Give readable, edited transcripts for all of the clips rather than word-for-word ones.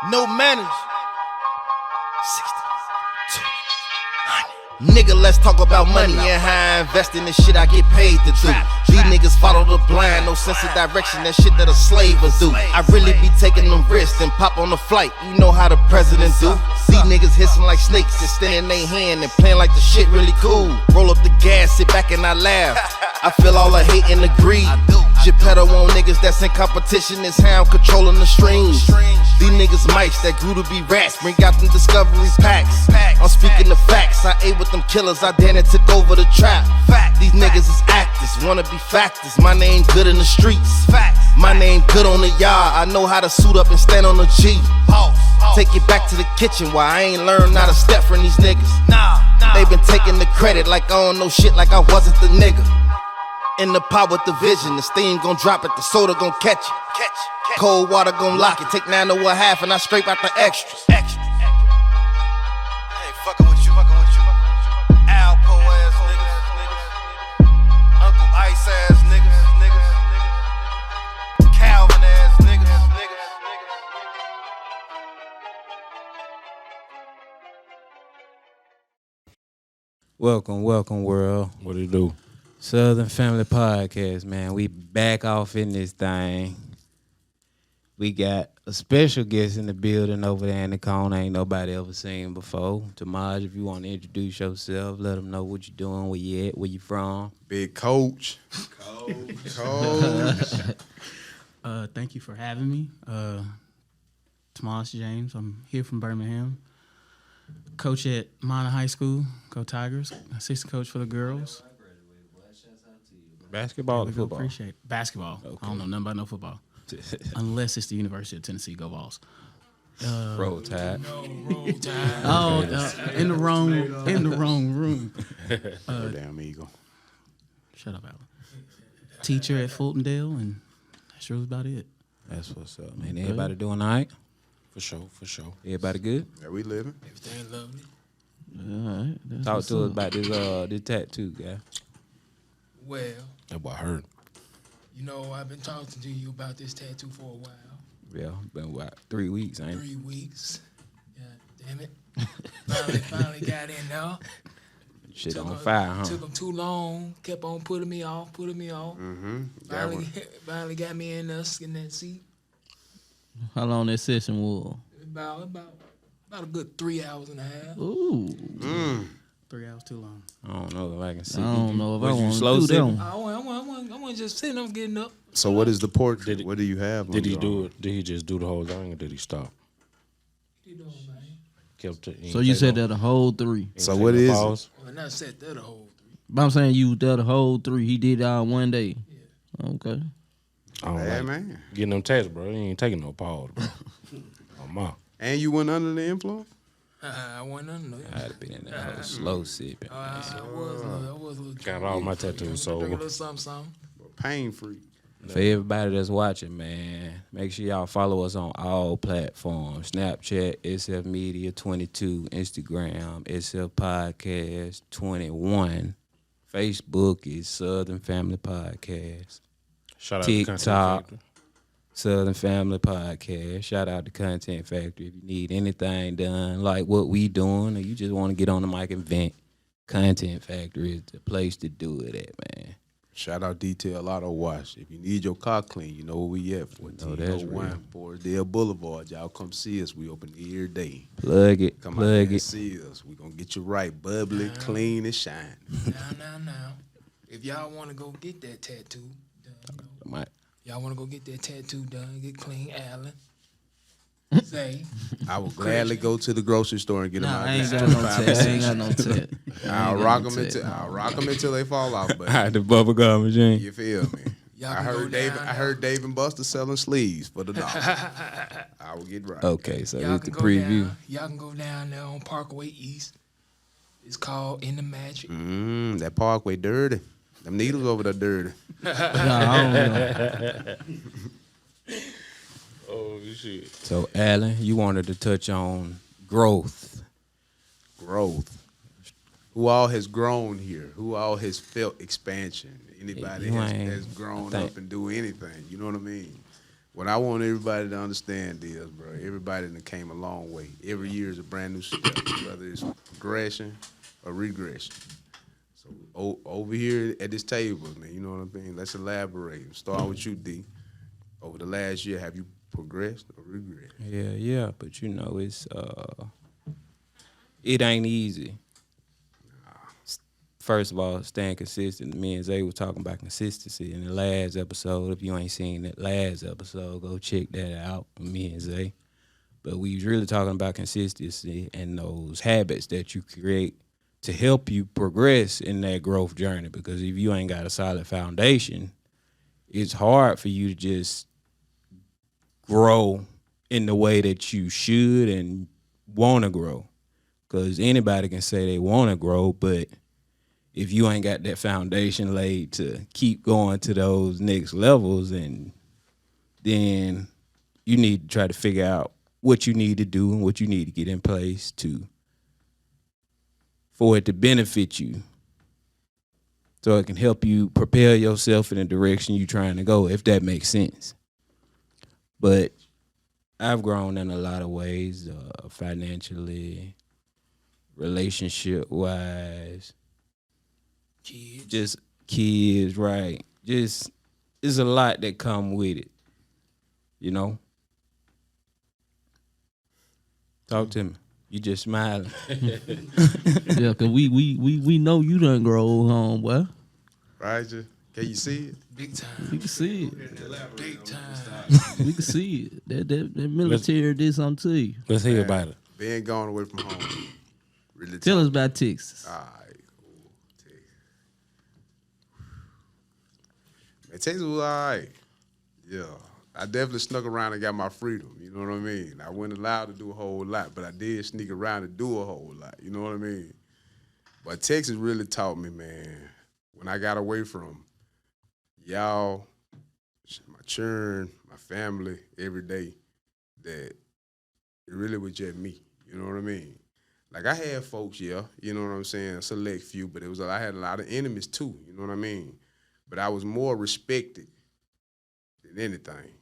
No manners. 60, 200. Nigga, let's talk about money and how I invest in the shit I get paid to do. These niggas follow the blind, no sense of direction, that shit that a slave would do. I really be taking them risks and pop on the flight, you know how the president do. These niggas hissing like snakes, extending their hand and playing like the shit really cool. Roll up the gas, sit back and I laugh. I feel all the hate and the greed. Geppetto on niggas that's in competition, is how I'm controlling the strings. These niggas mice that grew to be rats, bring out them discovery packs. I'm speaking the facts, I ate with them killers, I damn it took over the trap. These niggas is actors, wanna be factors. My name good in the streets, my name good on the yard. I know how to suit up and stand on the G. Take it back to the kitchen while I ain't learned how to step from these niggas. They been taking the credit like I don't know shit, like I wasn't the nigga. In the pot with the vision, the steam gon' drop it, the soda gon' catch it. Cold water gon' lock it, take 9 over half and I scrape out the extras. I ain't fucking with you, Alpo ass niggas, Uncle Ice ass niggas, Calvin ass niggas. Welcome, world. What it do? Southern Family Podcast, man. We back off in this thing. We got a special guest in the building over there in the corner. Ain't nobody ever seen before. Tamaj, if you want to introduce yourself, let them know what you doing, where you at, where you from. Big Coach. Coach. Thank you for having me. Tomas James. I'm here from Birmingham. Coach at Minor High School. Go Tigers. Assistant coach for the girls. Basketball or football? Appreciate it. Basketball. Okay. I don't know nothing about no football. Unless it's the University of Tennessee. Go Vols. Roll Tide. Roll Tide. Oh, in the wrong room. Damn Eagle. Shut up, Alan. Teacher at Fultondale, and that's really about it. That's what's up, man. Everybody doing all right? For sure. Everybody good? Yeah, we living. Everything lovely. All right. Talk to us about this tattoo, guy. Well, That's what I heard. you know, I've been talking to you about this tattoo for a while. Yeah, been what, 3 weeks, ain't it? 3 weeks. God damn it. Finally got in there. Shit on fire, huh? Took them too long. Kept on putting me off. Mm-hmm. Finally got me in there, in that seat. How long that session was? About a good 3 hours and a half. Ooh. 3 hours too long. I don't know if I can see. I don't know if I Was you want slow to do sipping? that. I wasn't just sitting up getting up. So what is the portrait? What do you have on Did he your do arm? it? Did he just do the whole thing, or did he stop? You know, man. So you said that the whole 3. So what is it? Well, not set that a whole 3. But I'm saying you did the whole 3. He did it all one day. Yeah. Okay. I don't Yeah, like man. getting them tats, bro. He ain't taking no pause, bro. Oh my. And you went under the influence? I wasn't under it. I had to be in that slow sipping. I was a little Got all my tattoos Drink a sober. little something. Pain free. For everybody that's watching, man, make sure y'all follow us on all platforms. Snapchat, SF Media 22, Instagram, SF Podcast 21. Facebook is Southern Family Podcast. Shout out to Content TikTok, Factory. Southern Family Podcast. Shout out to Content Factory. If you need anything done like what we doing, or you just want to get on the mic and vent, Content Factory is the place to do it at, man. Shout out Detail Auto Wash. If you need your car clean, you know where we at. No, that's real. 1401 Forestdale Boulevard. Y'all come see us. We open every day. Plug it, Come out plug there and it. see us. We gonna get you right, bubbly, clean, and shine. Now. If y'all want to go get that tattoo done, y'all want to go get that tattoo done, get clean, Allen. Say, I will gladly go to the grocery store and get them Nah, out. I ain't there. got no tat. I ain't got no tat. I'll rock them until they fall off. But I had the bubble gum machine. you feel me? Y'all I can go heard Dave. down I heard Dave and Buster selling sleeves for the dollar. I will get right. Okay, so y'all it's the can go preview. down. Y'all can go down there on Parkway East. It's called In the Magic. That Parkway dirty. Them needles over there dirty. Nah, I don't know. Oh shit. So, Alan, you wanted to touch on growth. Growth. Who all has grown here? Who all has felt expansion? Anybody You has ain't- grown I think- up and do anything? You know what I mean? What I want everybody to understand is, bro, everybody that came a long way. Every year is a brand new step, whether it's progression or regression. So over here at this table, man, you know what I mean? Let's elaborate. Start with you, D. Over the last year, have you progressed or regressed? Yeah, but it's it ain't easy. First of all, staying consistent. Me and Zay was talking about consistency in the last episode. If you ain't seen that last episode, go check that out with me and Zay. But we was really talking about consistency and those habits that you create to help you progress in that growth journey. Because if you ain't got a solid foundation, it's hard for you to just grow in the way that you should and want to grow. Because anybody can say they want to grow, but if you ain't got that foundation laid to keep going to those next levels, and then you need to try to figure out what you need to do and what you need to get in place for it to benefit you, so it can help you prepare yourself in the direction you're trying to go, if that makes sense. But I've grown in a lot of ways, financially, relationship-wise, just kids, right? Just, it's a lot that come with it, Talk to me. You just smiling. Yeah, cause we know you done grow old, homeboy. Right, Can you see it? Big time. We can see it. Big time. We can see it. That military did something to you. Let's hear about it. Being gone away from home. Really Tell taught us about Texas. All right, cool. Man, Texas was all right. Yeah. I definitely snuck around and got my freedom. You know what I mean? I wasn't allowed to do a whole lot, but I did sneak around and do a whole lot. You know what I mean? But Texas really taught me, man, when I got away from y'all, my children, my family, every day, that it really was just me. You know what I mean? Like, I had folks, yeah, you know what I'm saying, a select few, but I had a lot of enemies too, you know what I mean? But I was more respected than anything,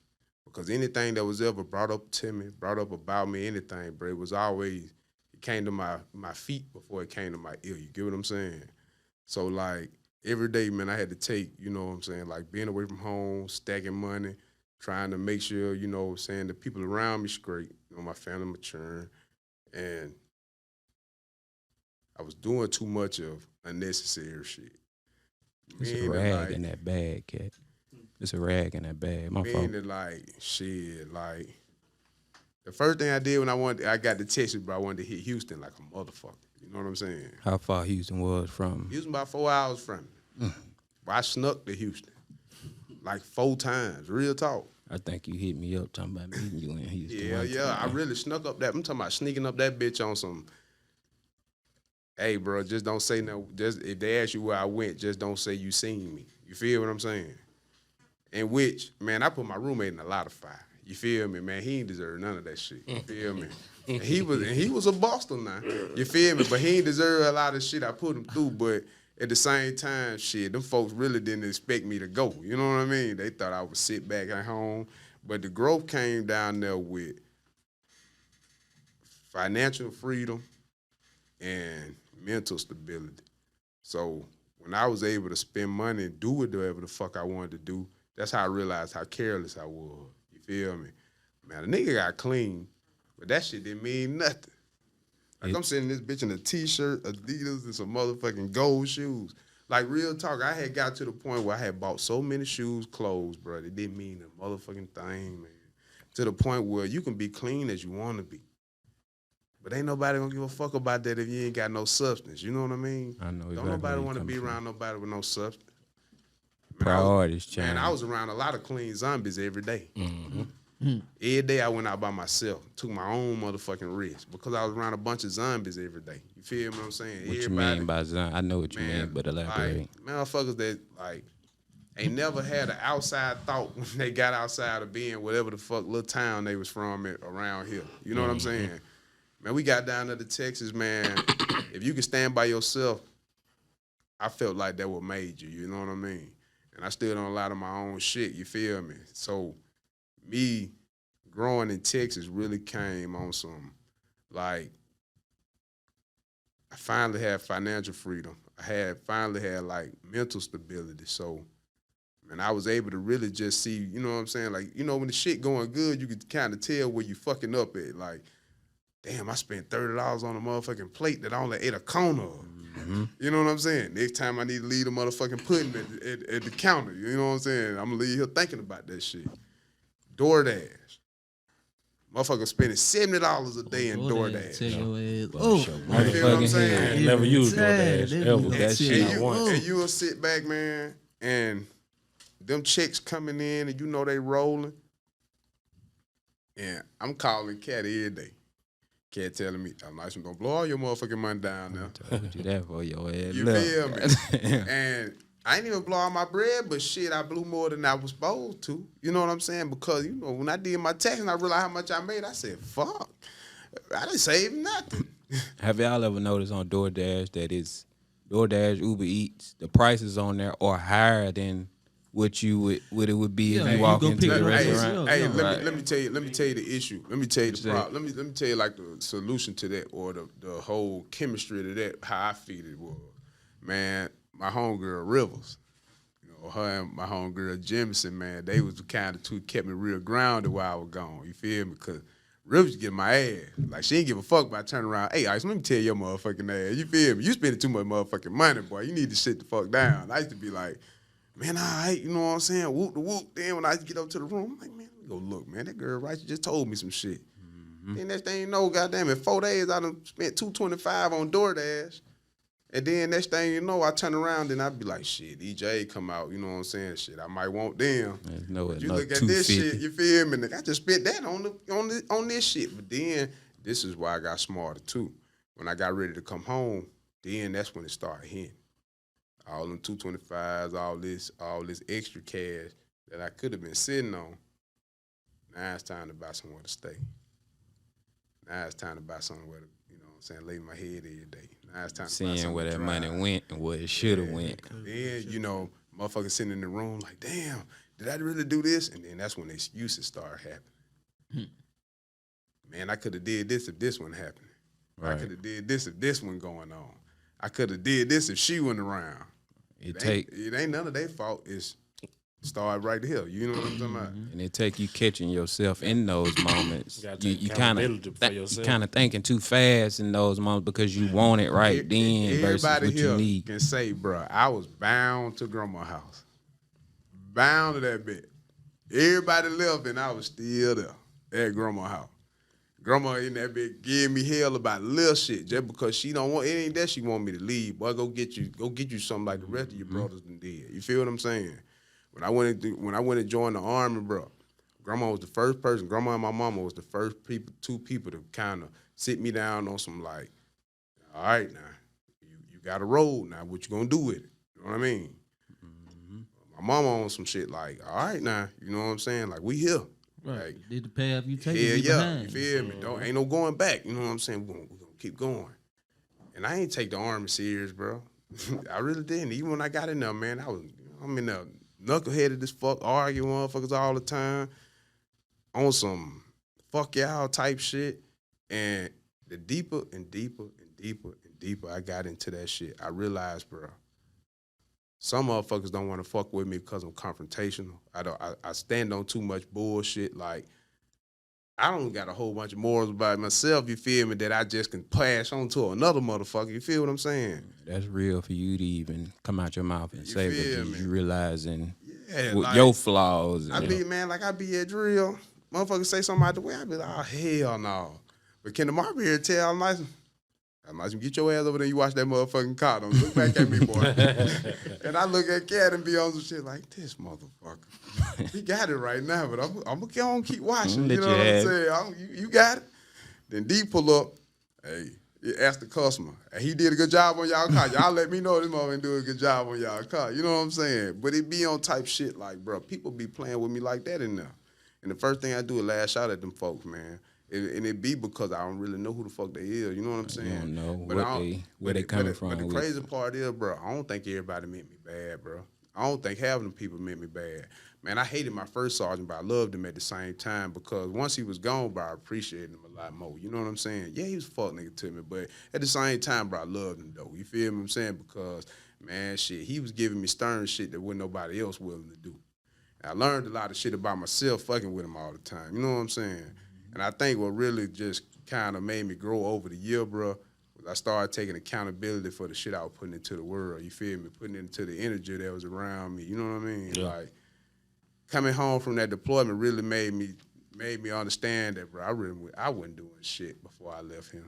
because anything that was ever brought up to me, brought up about me, anything, bro, it was always, it came to my feet before it came to my ear, you get what I'm saying? So, like, every day, man, I had to take, you know what I'm saying, like being away from home, stacking money, trying to make sure, you know what I'm saying, the people around me straight, you know, my family maturing, and I was doing too much of unnecessary shit. It's a rag in that bag, cat. It's a rag in that bag. My fault. Meaning, like, shit, like, the first thing I did when I got to Texas, bro, I wanted to hit Houston like a motherfucker. You know what I'm saying? How far Houston was from? Houston about 4 hours from me. But I snuck to Houston like 4 times, real talk. I think you hit me up talking about meeting you in Houston. Yeah, I really snuck up that. I'm talking about sneaking up that bitch on some, hey, bro, just don't say no. Just if they ask you where I went, just don't say you seen me. You feel what I'm saying? In which, man, I put my roommate in a lot of fire. You feel me, man? He ain't deserve none of that shit. You feel me? And he was a Boston now. You feel me? But he ain't deserve a lot of shit I put him through. But at the same time, shit, them folks really didn't expect me to go. You know what I mean? They thought I would sit back at home. But the growth came down there with financial freedom and mental stability. So when I was able to spend money and do whatever the fuck I wanted to do, that's how I realized how careless I was. You feel me? Man, a nigga got clean, but that shit didn't mean nothing. Like, I'm sitting this bitch in a T-shirt, Adidas, and some motherfucking gold shoes. Like, real talk, I had got to the point where I had bought so many shoes, clothes, bro, it didn't mean a motherfucking thing, man. To the point where you can be clean as you want to be. But ain't nobody gonna give a fuck about that if you ain't got no substance. You know what I mean? I know exactly. Don't nobody want to be around nobody with no substance. Priorities change. Man, I was around a lot of clean zombies every day. Mm-hmm. Every day I went out by myself, took my own motherfucking risk because I was around a bunch of zombies every day. You feel what I'm saying? What you mean by zombie? I know what you mean, but elaborate. Like, motherfuckers that, like, ain't never had an outside thought when they got outside of being whatever the fuck little town they was from around here. You know what I'm saying? Man, we got down to the Texas, man. If you can stand by yourself, I felt like that what made you. You know what I mean? And I stood on a lot of my own shit. You feel me? So me growing in Texas really came on some, like, I finally had financial freedom. I finally had like mental stability. So, and I was able to really just see, you know what I'm saying? Like, you know, when the shit going good, you could kind of tell where you fucking up at. Like, damn, I spent $30 on a motherfucking plate that I only ate a corner of. Mm-hmm. You know what I'm saying? Next time I need to leave the motherfucking pudding at the counter. You know what I'm saying? I'm gonna leave here thinking about that shit. DoorDash. Motherfucker spending $70 a day in DoorDash. Tell your ass, You feel what I'm Motherfucking saying? head. I ain't never used DoorDash that ever. nigga That shit And I you, want. and you will sit back, man, and them checks coming in and you know they rolling. And I'm calling Cat every day. Cat telling me, I'm nice, I'm gonna blow all your motherfucking money down now. What you that for your ass? You Look. feel me? And I ain't even blow all my bread, but shit, I blew more than I was supposed to. You know what I'm saying? Because, you know, when I did my tax and I realized how much I made, I said, fuck, I didn't save nothing. Have y'all ever noticed on DoorDash that it's DoorDash, Uber Eats, the prices on there are higher than what it would be Yeah, if you you walk go into pick the up- restaurant? Yeah, Hey, yeah. let me tell you the issue. Let me tell you the say? problem. Let me tell you like the solution to that, or the whole chemistry to that, how I feel it was. Man, my homegirl Rivers, you know, her and my homegirl Jemison, man, they was the kind of two who kept me real grounded while I was gone. You feel me? Because Rivers get my ass. Like, she ain't give a fuck about turning around. Hey, Ice, let me tell your motherfucking ass. You feel me? You spending too much motherfucking money, boy. You need to sit the fuck down. I used to be like, man, all right, you know what I'm saying? Whoop the whoop. Then when I get up to the room, I'm like, man, let me go look, man. That girl right, she just told me some shit. Then next thing you know, goddamn, in 4 days, I done spent $225 on DoorDash. And then next thing you know, I turn around and I be like, shit, EJ come out, you know what I'm saying? Shit, I might want them. No, But you another look at this 250. shit, you feel me? Nigga, I just spent that on this shit. But then this is why I got smarter too. When I got ready to come home, then that's when it started hitting. All them 225s, all this extra cash that I could have been sitting on. Now it's time to buy somewhere to stay. Now it's time to buy somewhere to, you know what I'm saying, lay my head every day. Now it's time to buy Seeing something where to that drive. money went and where it should have went. Then, you know, motherfuckers sitting in the room like, damn, did I really do this? And then that's when excuses start happening. Man, I could have did this if this one happened. I Right. could have did this if this one going on. I could have did this if she wasn't around. It take It ain't none of their fault. It's start right here. You know what I'm talking about? and it take you catching yourself in those moments. gotta You take kind of accountability for you yourself. kind of thinking too fast in those moments because you want it right then versus Everybody what here you need. can say, bro, I was bound to grandma's house. Bound to that bed. Everybody left and I was still there at grandma's house. Grandma in that bed gave me hell about little shit just because she don't want, it ain't that she want me to leave. Boy, go get you something like the rest of your brothers done did. You feel what I'm saying? When I went and joined the army, bro, grandma was the first person, grandma and my mama was the first two people to kind of sit me down on some like, all right now, you got a road now, what you gonna do with it? You know what I mean? My mama on some shit like, all right now, you know what I'm saying? Like, we here. Right. Like, Did the path you take? yeah, be yeah, behind. you feel me? Ain't no going back. You know what I'm saying? We're gonna keep going. And I ain't take the army serious, bro. I really didn't. Even when I got in there, man, I'm in there knuckleheaded as fuck, arguing motherfuckers all the time on some fuck y'all type shit. And the deeper and deeper and deeper and deeper I got into that shit, I realized, bro, some motherfuckers don't want to fuck with me because I'm confrontational. I stand on too much bullshit. Like, I don't got a whole bunch of morals about myself, you feel me, that I just can pass on to another motherfucker. You feel what I'm saying? That's real for you to even come out your mouth and You say feel that me? you realizing Yeah, what like, your flaws. I And, be, man, like I be at drill. Motherfuckers say something out the way, I be like, oh, hell no. But can the Marbury here tell I'm nice? Get your ass over there, you watch that motherfucking car. Don't look back at me, boy. And I look at Cat and be on some shit like, this motherfucker. He got it right now, but I'm going to keep watching. Let You know you what I'm have saying? You got it? Then D pull up, hey, you ask the customer, and he did a good job on y'all car. Y'all let me know this motherfucker do a good job on y'all car. You know what I'm saying? But it be on type shit like, bro, people be playing with me like that in there. And the first thing I do is lash out at them folks, man. And it be because I don't really know who the fuck they is. You know what I'm saying? don't know But what I don't- where they coming from But the with- crazy part is, bro, I don't think everybody meant me bad, bro. I don't think having them people meant me bad. Man, I hated my first sergeant, but I loved him at the same time because once he was gone, bro, I appreciated him a lot more. You know what I'm saying? Yeah, he was a fuck nigga to me, but at the same time, bro, I loved him, though. You feel what I'm saying? Because, man, shit, he was giving me stern shit that wasn't nobody else willing to do. And I learned a lot of shit about myself fucking with him all the time. You know what I'm saying? And I think what really just kind of made me grow over the year, bro, was I started taking accountability for the shit I was putting into the world. You feel me? Putting it into the energy that was around me. You know what I mean? Yeah. Like, coming home from that deployment really made me understand that, bro, I wasn't doing shit before I left him.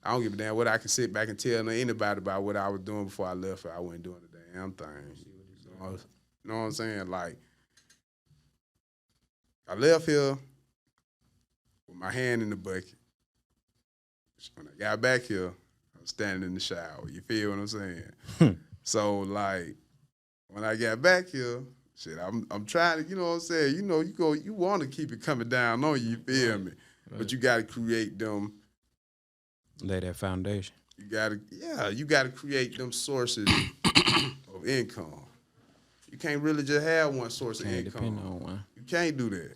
I don't give a damn what I can sit back and tell anybody about what I was doing before I left. I wasn't doing a damn thing. You know what I'm saying? Like, I left here with my hand in the bucket. When I got back here, I was standing in the shower. You feel what I'm saying? So, like, when I got back here, shit, I'm trying to, you know what I'm saying? You know, you want to keep it coming down on you feel me? Right. But you got to create them. Lay that foundation. You got to create them sources of income. You can't really just have one source of income. Depend on one. You can't do that.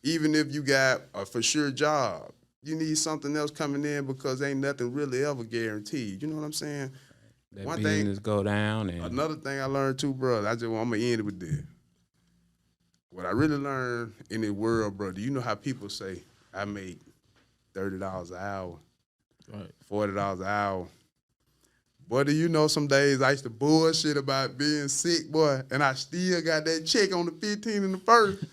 Even if you got a for sure job, you need something else coming in because ain't nothing really ever guaranteed. You know what I'm saying? That one business thing, go down. And another thing I learned too, bro, I'm going to end it with this. What I really learned in the world, bro, do you know how people say, I make $30 an hour, Right. $40 an hour? Boy, do you know some days I used to bullshit about being sick, boy, and I still got that check on the 15th and the 1st.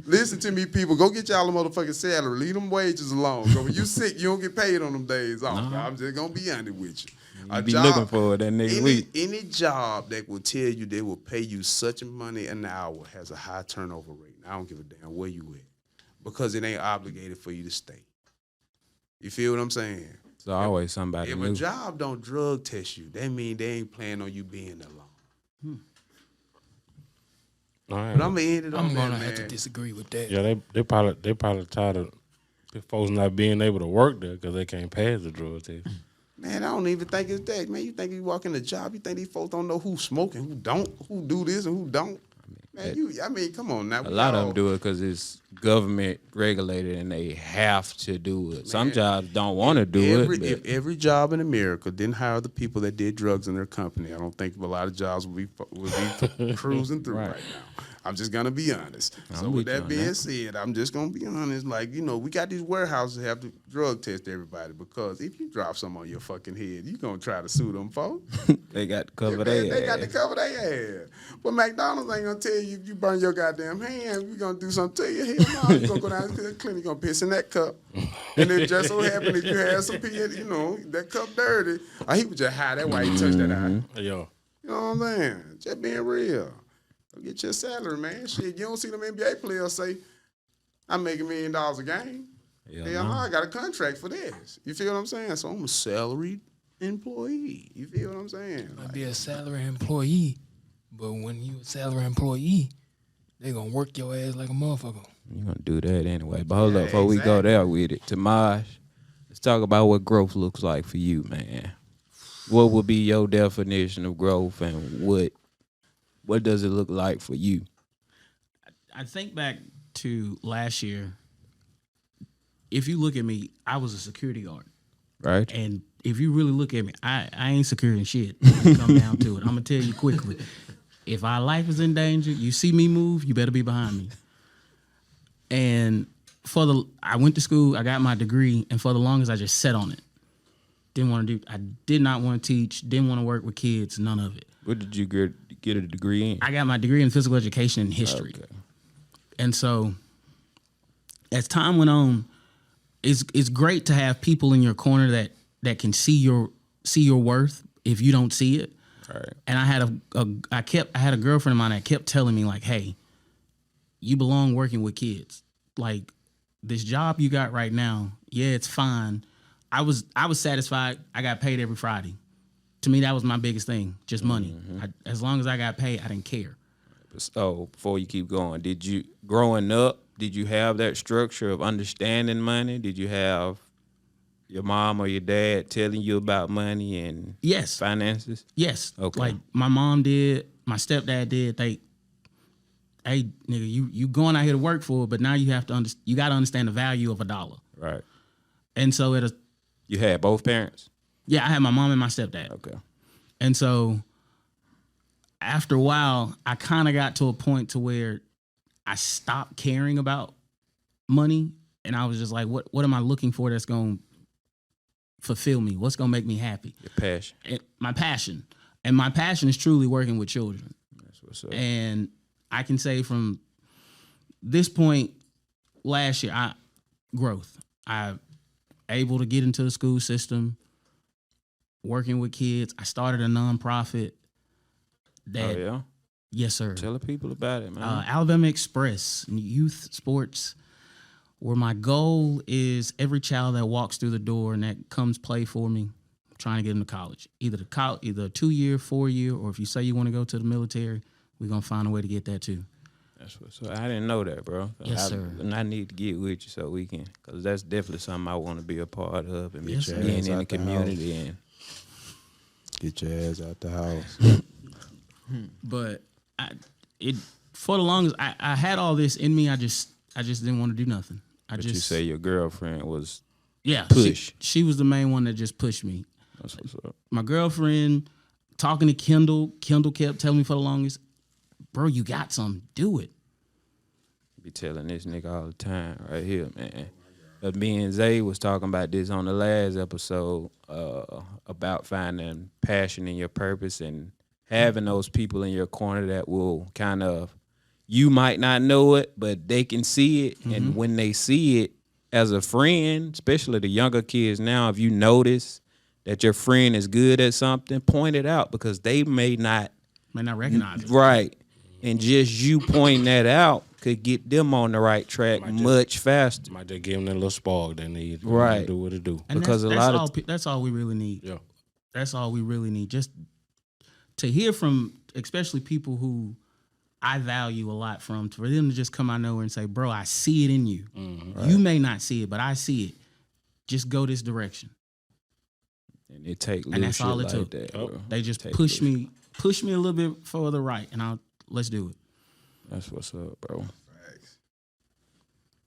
Listen to me, people. Go get y'all a motherfucking salary. Leave them wages alone. So when you sick, you don't get paid on them days off. I'm just going to be honest with you. you be looking for it that next week. Any job that will tell you they will pay you such money an hour has a high turnover rate. I don't give a damn where you at because it ain't obligated for you to stay. You feel what I'm saying? It's always somebody If new. a job don't drug test you, that mean they ain't planning on you being there long. All right. But I'm gonna end it on I'm that, gonna have man. to disagree with that. Yeah, they probably tired of folks not being able to work there because they can't pass the drug test. Man, I don't even think it's that. Man, you think you walk in the job, you think these folks don't know who's smoking, who don't, who do this and who don't. Man, come on now. A lot of them do it because it's government regulated and they have to do it. Some jobs don't want to do it. If every job in America didn't hire the people that did drugs in their company, I don't think a lot of jobs would be cruising through right now. I'm just gonna be honest. So with that being said, I'm just gonna be honest. Like, you know, we got these warehouses that have to drug test everybody because if you drop some on your fucking head, you gonna try to sue them folks. They got to cover They got to cover their ass. But McDonald's ain't gonna tell you if you burn your goddamn hand, we gonna do something to you. Hell no, you gonna go down to the clinic, gonna piss in that cup. And it just so happened if you had some pee, you know, that cup dirty, he was just high. That's why he touched that eye. Yeah. You know what I'm saying? Just being real. Go get your salary, man. Shit, you don't see them NBA players say, I'm making $1 million a game. Hell no, I got a contract for this. You feel what I'm saying? So I'm a salaried employee. You feel what I'm saying? Might be a salary employee, but when you a salary employee, they gonna work your ass like a motherfucker. You're going to do that anyway. But hold up, before we go there with it, Tamaj, let's talk about what growth looks like for you, man. What would be your definition of growth and what does it look like for you? I think back to last year. If you look at me, I was a security guard. Right? And if you really look at me, I ain't securing shit. When it come down to it. I'm going to tell you quickly. If our life is in danger, you see me move, you better be behind me. And I went to school, I got my degree, and for the longest I just sat on it. I did not want to teach, didn't want to work with kids, none of it. What did you get a degree in? I got my degree in physical education and history. Okay. And so as time went on, it's great to have people in your corner that can see your worth if you don't see it. Right. And I had a girlfriend of mine that kept telling me, like, hey, you belong working with kids. Like, this job you got right now, yeah, it's fine. I was satisfied. I got paid every Friday. To me, that was my biggest thing, just money. As long as I got paid, I didn't care. So before you keep going, growing up, did you have that structure of understanding money? Did you have your mom or your dad telling you about money and Yes. finances? Yes. Okay. Like, my mom did. my stepdad did, hey nigga, you going out here to work for it, but now you have to you got to understand the value of $1. Right. And so You had both parents? I had my mom and my stepdad. Okay. And so after a while, I kind of got to a point to where I stopped caring about money, and I was just like, what am I looking for that's going to fulfill me? What's going to make me happy? Your passion. My passion. And my passion is truly working with children. That's what's up. And I can say from this point last year, growth. I able to get into the school system, working with kids. I started a nonprofit that, Oh, yeah? yes, sir. Tell the people about it, man. Alabama Express youth sports, where my goal is every child that walks through the door and that comes play for me, I'm trying to get them to college, either a 2-year, 4-year, or if you say you want to go to the military, we're gonna find a way to get that too. That's what's up. I didn't know that, bro. Yes, sir. And I need to get with you so we can, because that's definitely something I want to be a part of and Yes, sir. being in the Out the community. And Get your ass out the house. But for the longest, I had all this in me. I just didn't want to do nothing. but you say your girlfriend was, push. She was the main one that just pushed me. that's what's up. My girlfriend, talking to Kendall kept telling me for the longest, bro, you got something, do it. Be telling this nigga all the time right here, man. But me and Zay was talking about this on the last episode about finding passion in your purpose and having those people in your corner that will kind of, you might not know it, but they can see it. Mm-hmm. And when they see it as a friend, especially the younger kids now, if you notice that your friend is good at something, point it out because they may not recognize it. Right. And just you pointing that out could get them on the right track much faster. Might just give them that little spark they need. Right. Do what it do. And because that's all we really need. Yeah. That's all we really need. Just to hear from, especially people who I value a lot from, for them to just come out of nowhere and say, bro, I see it in you. Mm-hmm. You may not see it, but I see it. Just go this direction. And it take And little that's shit all it like took. that, bro. They just Take push little me a little bit further right, and let's do it. That's what's up, bro.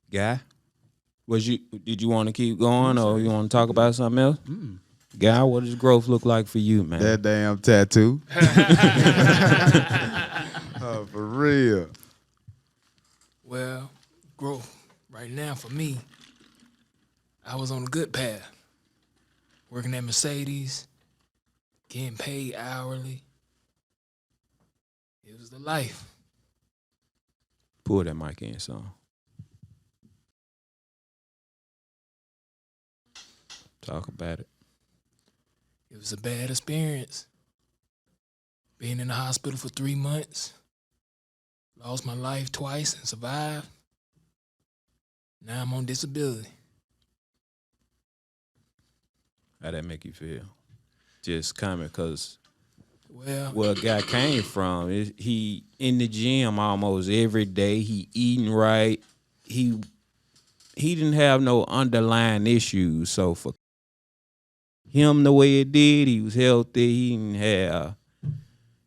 Guy, did you want to keep going or you want to talk about something else? Guy, what does growth look like for you, man? That damn tattoo. Oh, for real. Well, growth right now for me, I was on a good path. Working at Mercedes, getting paid hourly. It was the life. Pull that mic in, son. Talk about it. It was a bad experience. Being in the hospital for 3 months. Lost my life twice and survived. Now I'm on disability. How'd that make you feel? Just coming, because Well, where a guy came from, he in the gym almost every day. He eating right. He didn't have no underlying issues. So for him the way it did, he was healthy. He didn't have,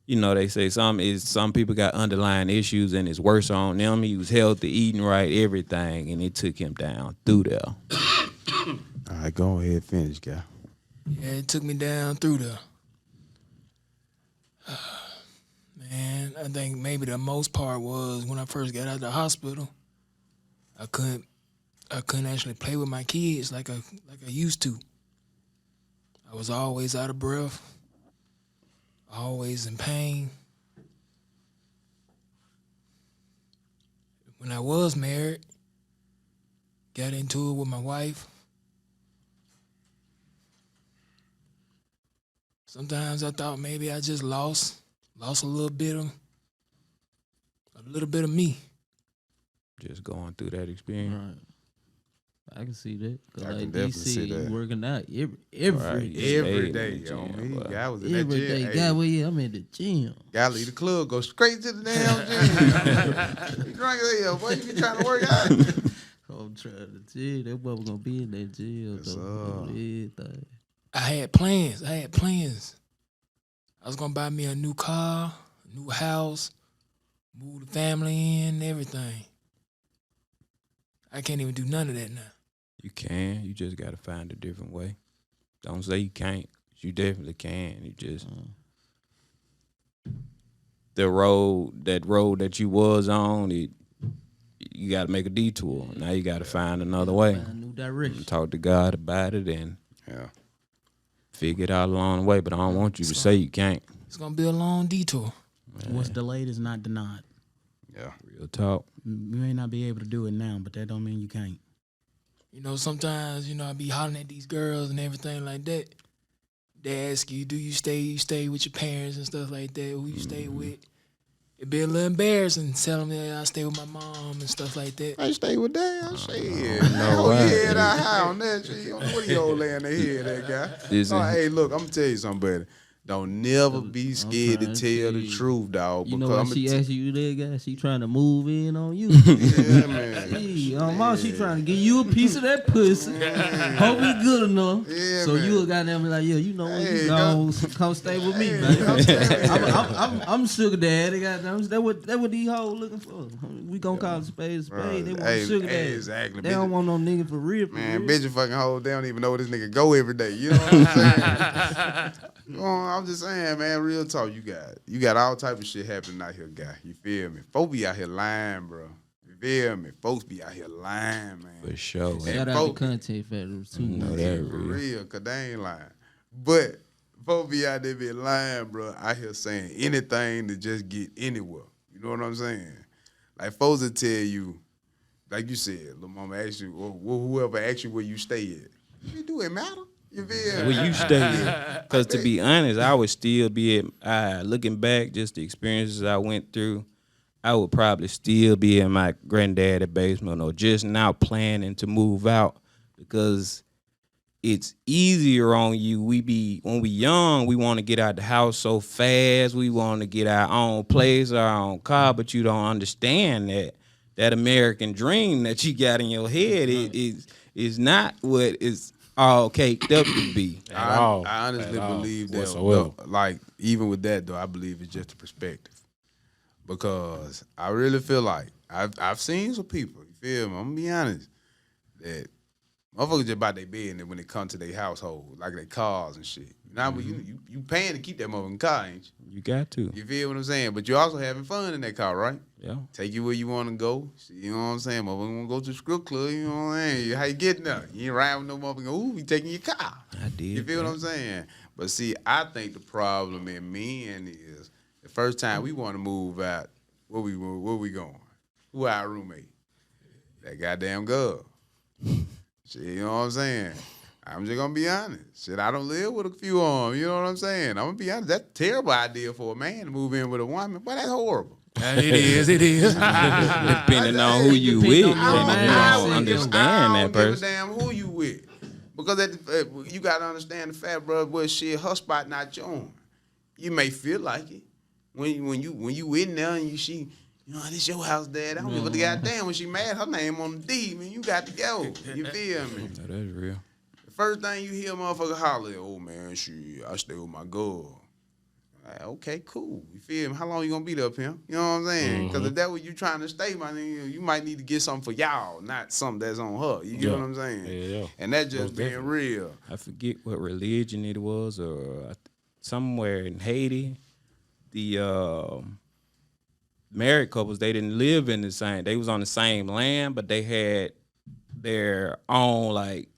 they say some people got underlying issues and it's worse on them. He was healthy, eating right, everything, and it took him down through there. All right, go ahead, finish, guy. yeah, it took me down through the. Man, I think maybe the most part was when I first got out of the hospital. I couldn't actually play with my kids like I used to. I was always out of breath, always in pain. When I was married, got into it with my wife. Sometimes I thought maybe I just lost a little bit of me. Just going through that experience. Right. I can see that. 'Cause I can like definitely DC, see that. you working out every Right. day. Every in day, the yo. gym, Me, boy. guy was in that Every gym. day. Hey, God, well, yeah, I'm in the gym. guy leave the club, go straight to the damn gym. You drunk as hell, boy. You be trying to work out. I'm trying to tell you, that boy was gonna be in that gym. Yes, though. sir. Everything. I had plans. I was gonna buy me a new car, a new house, move the family in, everything. I can't even do none of that now. You can. You just gotta find a different way. Don't say you can't. You definitely can. You just the road that you was on. You gotta make a detour. Now you gotta find another way. Find a new direction. Talk to God about it and Yeah. figure it out along the way. But I don't want you to say you can't. It's gonna be a long detour. What's delayed is not denied. Yeah. Real talk. You may not be able to do it now, but that don't mean you can't. You know, sometimes, I be hollering at these girls and everything like that. They ask you, do you stay with your parents and stuff like that? Who you stay with? It'd be a little embarrassing to tell them that I stay with my mom and stuff like that. I stay with that. Shit. No Oh, way. yeah, that high on that shit. What are you old laying the head, that guy? Listen. Oh, hey, look, I'm gonna tell you something, buddy. Don't never be scared to trying to tell the tell you. truth, dog. You know because why she asked you that, guy? She trying to move in on you. yeah, man. Hey, mom, she trying to give you a piece of that pussy. Hope it's good enough. Yeah, so man. you a goddamn be like, yeah, you know what? Hey, You go- come stay with me, man. I'm sugar daddy. Goddamn, that what these hoes looking for. We gonna call it spade a spade. They want Hey, a sugar daddy. exactly. They don't want no nigga for real. Man, bitch and fucking hoe, they don't even know where this nigga go every day. You know what I'm saying? I'm just saying, man, real talk, you got all type of shit happening out here, guy. You feel me? Folks be out here lying, bro. You feel me? Folks be out here lying, man. For sure. Shout out to Content Federals too. No, man. that For real. real, cause they ain't lying. But folks be out there be lying, bro. Out here saying anything to just get anywhere. You know what I'm saying? Like folks will tell you, like you said, little mama asked you, or whoever asked you where you stay at. You do it matter? You feel me? Where you stay? Because to be honest, I would still be at, looking back, just the experiences I went through, I would probably still be in my granddaddy basement or just now planning to move out because it's easier on you. When we young, we want to get out the house so fast. We want to get our own place, our own car, but you don't understand that American dream that you got in your head is not what is all caked up to be. At all. I honestly At all. believe that, Whatsoever. like, even with that, though, I believe it's just a perspective. Because I really feel like I've seen some people, you feel me? I'm gonna be honest, that motherfuckers just about their business when it comes to their household, like their cars and shit. Now, you paying to keep that motherfucking car, ain't you? You got to. You feel what I'm saying? But you're also having fun in that car, right? Yeah. Take you where you want to go. You know what I'm saying? Motherfucker want to go to the strip club, you know what I'm saying? How you getting there? You ain't riding with no motherfucker, ooh, we taking your car. I did. You feel what I'm saying? But see, I think the problem in men is the first time we want to move out, where we going? Who our roommate? That goddamn girl. Shit, you know what I'm saying? I'm just gonna be honest. Shit, I don't live with a few of them. You know what I'm saying? I'm gonna be honest. That's a terrible idea for a man to move in with a woman. But that's horrible. It is. Depending on who you with, you don't understand I that don't give a person. damn who you with. Because you gotta understand the fact, bro. Well, shit, her spot not your own. You may feel like it when you in there and this your house, Dad. I don't give a goddamn when she mad. Her name on the deed, man. You got to go. You feel me? No, that's real. The first thing you hear a motherfucker holler, oh man, shit, I stay with my girl. Like, okay, cool. You feel me? How long you gonna be there, pimp? You know what I'm saying? Because if that's what you trying to stay, my nigga, you might need to get something for y'all, not something that's on her. You get Yeah. what I'm saying? Yeah. And that just Most being definitely. real. I forget what religion it was, or somewhere in Haiti, the married couples, they didn't live in the same. They was on the same land, but they had their own, like,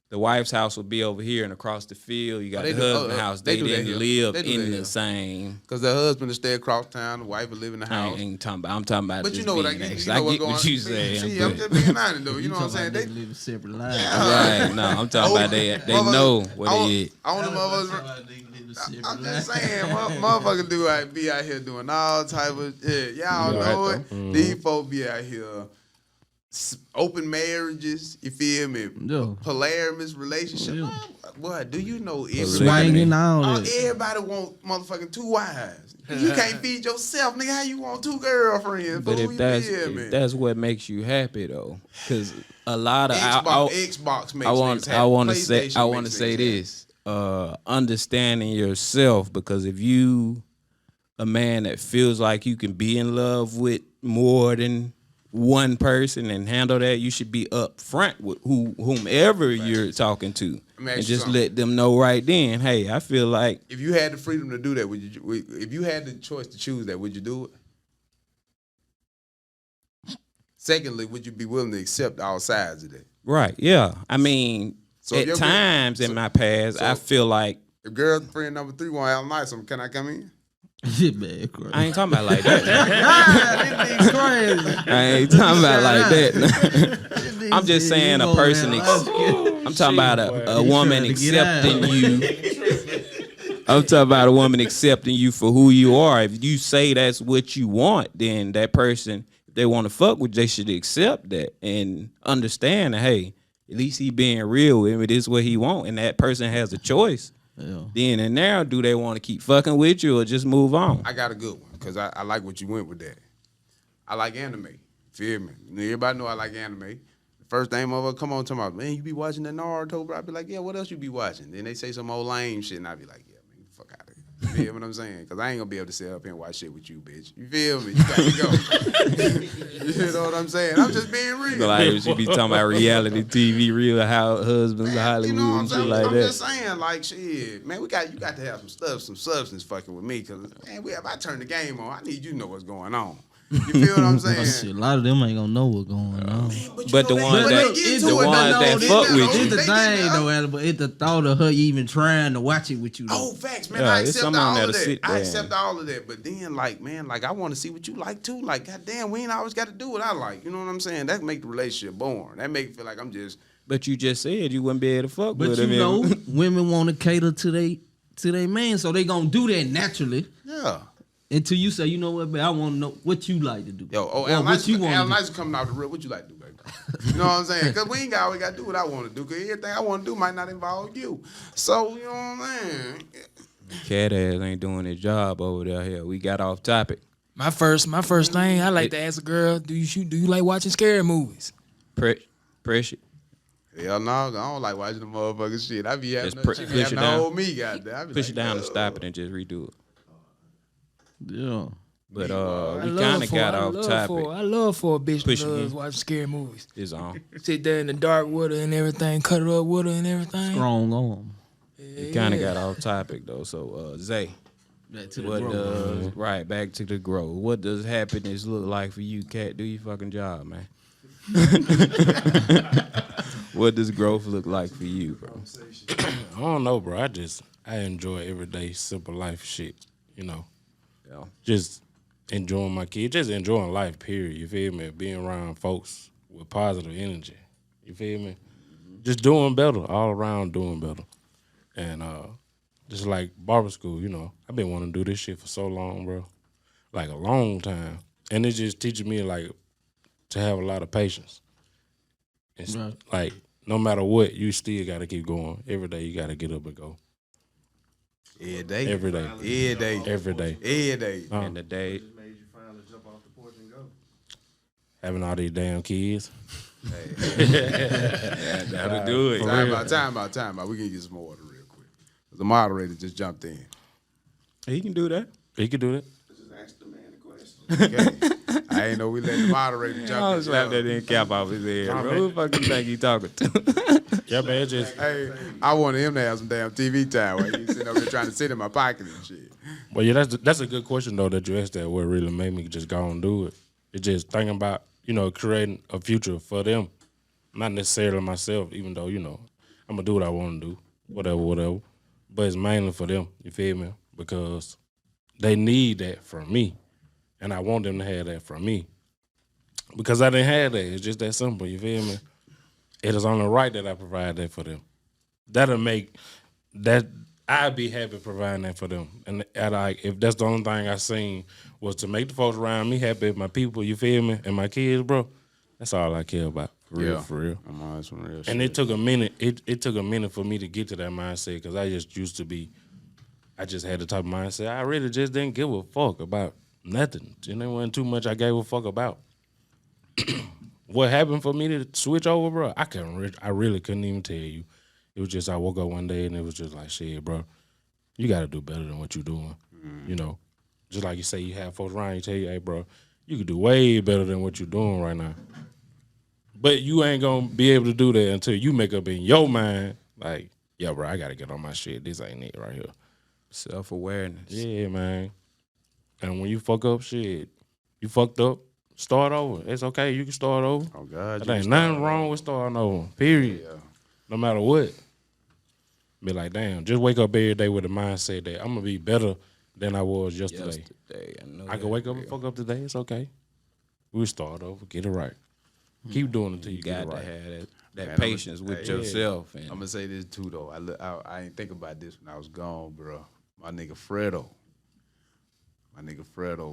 the wife's house would be over here and across the field. You got They the do- husband's house. they They do that didn't here. live They do that in here. the same. Because the husband will stay across town, the wife will live in the I house. ain't talking about. I'm talking about. But just you know what I being get. next. You I know what's get going what you on. saying. See, I'm but- just being honest though. You know what I'm saying? They They live a separate life. Right. No, I'm talking about they know what they is. I want the motherfuckers. I'm just saying, motherfuckers be out here doing all type of shit. Y'all You know right, it. though. These folks be out here open marriages. You feel me? Yeah. Polyamorous relationship. Yeah. What? Do you know Swinging everybody? all that. Everybody want motherfucking 2 wives. You can't feed yourself, nigga. How you want 2 girlfriends? But fool? if You feel me? that's what makes you happy though, because a lot of Xbox makes I want niggas happy. to say PlayStation I want to makes say niggas happy. this. Understanding yourself, because if you a man that feels like you can be in love with more than one person and handle that, you should be upfront with whomever you're talking to, Let me ask and you just something. let them know right then. Hey, I feel like If you had the freedom to do that, if you had the choice to choose that, would you do it? Secondly, would you be willing to accept all sides of that? right, yeah. I mean, So if at your girl- times in so- my past, I so- feel like If girlfriend number 3 want to have a night, can I come in? Shit, man, crazy. I ain't talking about like that. This nigga crazy. I ain't talking about like that. I'm just saying a person. I'm talking about a woman trying to get out. accepting you. I'm talking about a woman accepting you for who you are. If you say that's what you want, then that person, if they want to fuck with, they should accept that and understand that. Hey, at least he being real with me. This is what he want, and that person has a choice. Yeah. Then and now, do they want to keep fucking with you or just move on? I got a good one because I like what you went with that. I like anime. Feel me? Everybody know I like anime. The first thing motherfucker come on talking about, man, you be watching that Naruto, bro? I be like, yeah, what else you be watching? Then they say some old lame shit, and I be like, yeah, man, fuck out of here. You feel what I'm saying? Because I ain't gonna be able to sit up here and watch shit with you, bitch. You feel me? You got to go. You know what I'm saying? I'm just being real. Like she be talking about reality TV, real how husbands, Man, Hollywood, you know what I'm and shit saying? like I'm that. just saying, like, shit, man, you got to have some substance fucking with me, cause man, if I turn the game on, I need you to know what's going on. You feel what I'm saying? Shit, a lot of them ain't gonna know what's going on. But the ones that fuck with you. It's the thing though, Adam, but it's the thought of her even trying to watch it with you. Though. Oh, facts, man. Yeah, I it's accept someone all that'll of that. sit I there. accept all of that. But then, like, man, like, I want to see what you like too. Like, goddamn, we ain't always got to do what I like. You know what I'm saying? That make the relationship boring. That make it feel like I'm just. But you just said you wouldn't be able to fuck But with you him. know, women want to cater to they man, so they gonna do that naturally Yeah. until you say, you know what, man, I want to know what you like to do. Yo, Or Al what you want to do. Nice coming out the real. What you like to do, baby? You know what I'm saying? Because we ain't always got to do what I want to do. Because everything I want to do might not involve you. So, you know what I'm saying? Cat ass ain't doing his job over there. Here, we got off topic. My first thing I like to ask a girl, do you like watching scary movies? Pressure. Hell no, I don't like watching the motherfucking shit. I be having Just push having it to down. hold me, goddamn. I be Push like, it down and "Ugh." stop it and just redo it. Yeah. But I we love kind of for- got I off love topic. I love for a bitch Push that it loves again. watching scary movies. It's on. Sit there in the dark with her and everything, cut her up with her and everything. Strong arm. We kind of got off topic though. So Zay, Back to the what growth. does right back to the growth? What does happiness look like for you, Cat? Do your fucking job, man. What does growth look like for you, bro? I don't know, bro. I enjoy everyday simple life shit. You know, Yeah. just enjoying my kids, just enjoying life. Period. You feel me? Being around folks with positive energy. You feel me? Just doing better, all around doing better, and just like barber school. You know, I've been wanting to do this shit for so long, bro, like a long time, and it just teaches me like to have a lot of patience. It's Right. like no matter what, you still got to keep going. Every day you got to get up and go. Every day. Every day. Every day. Every day. Every day. And the day, Having all these damn kids. that'll do it. Time out. We can get some more water real quick. The moderator just jumped in. He can do that. You could do it. Okay. I ain't know we let the moderator jump I'll in. slap that in cap off his head, bro. Who the fuck you think he talking to? Yeah, man. It's just, Hey, I wanted him to have some damn TV time while he's sitting over there trying to sit in my pocket and shit. well, yeah, that's a good question though that you asked. That what really made me just go and do it. It's just thinking about creating a future for them, not necessarily myself. Even though I'm gonna do what I want to do, whatever. But it's mainly for them. You feel me? Because they need that from me, and I want them to have that from me. Because I didn't have that. It's just that simple. You feel me? It is only right that I provide that for them. That'll make that I'd be happy providing that for them. And like if that's the only thing I seen was to make the folks around me happy, my people, you feel me, and my kids, bro. That's all I care about. For real. I'm on some real shit. And it took a minute. It took a minute for me to get to that mindset because I just used to be. I just had the type of mindset. I really just didn't give a fuck about nothing. There wasn't too much I gave a fuck about. What happened for me to switch over, bro? I really couldn't even tell you. It was just I woke up one day and it was just like, shit, bro, you got to do better than what you're doing. Just like you say, you have folks around you tell you, hey, bro, you could do way better than what you're doing right now. But you ain't gonna be able to do that until you make up in your mind, like, yeah, bro, I gotta get on my shit. This ain't it right here. Self-awareness. Yeah, man. And when you fuck up, shit, you fucked up, start over. It's okay. You can start over. Oh God, There ain't nothing wrong with starting over. Period. No matter what. Be like, damn, just wake up every day with the mindset that I'm gonna be better than I was yesterday. I can wake up and fuck up today. It's okay. We'll start over. Get it right. Keep doing it until you get it got to right. have that Man, patience with yeah. yourself. I'm And gonna say this too though. I ain't think about this when I was gone, bro. My nigga Fredo,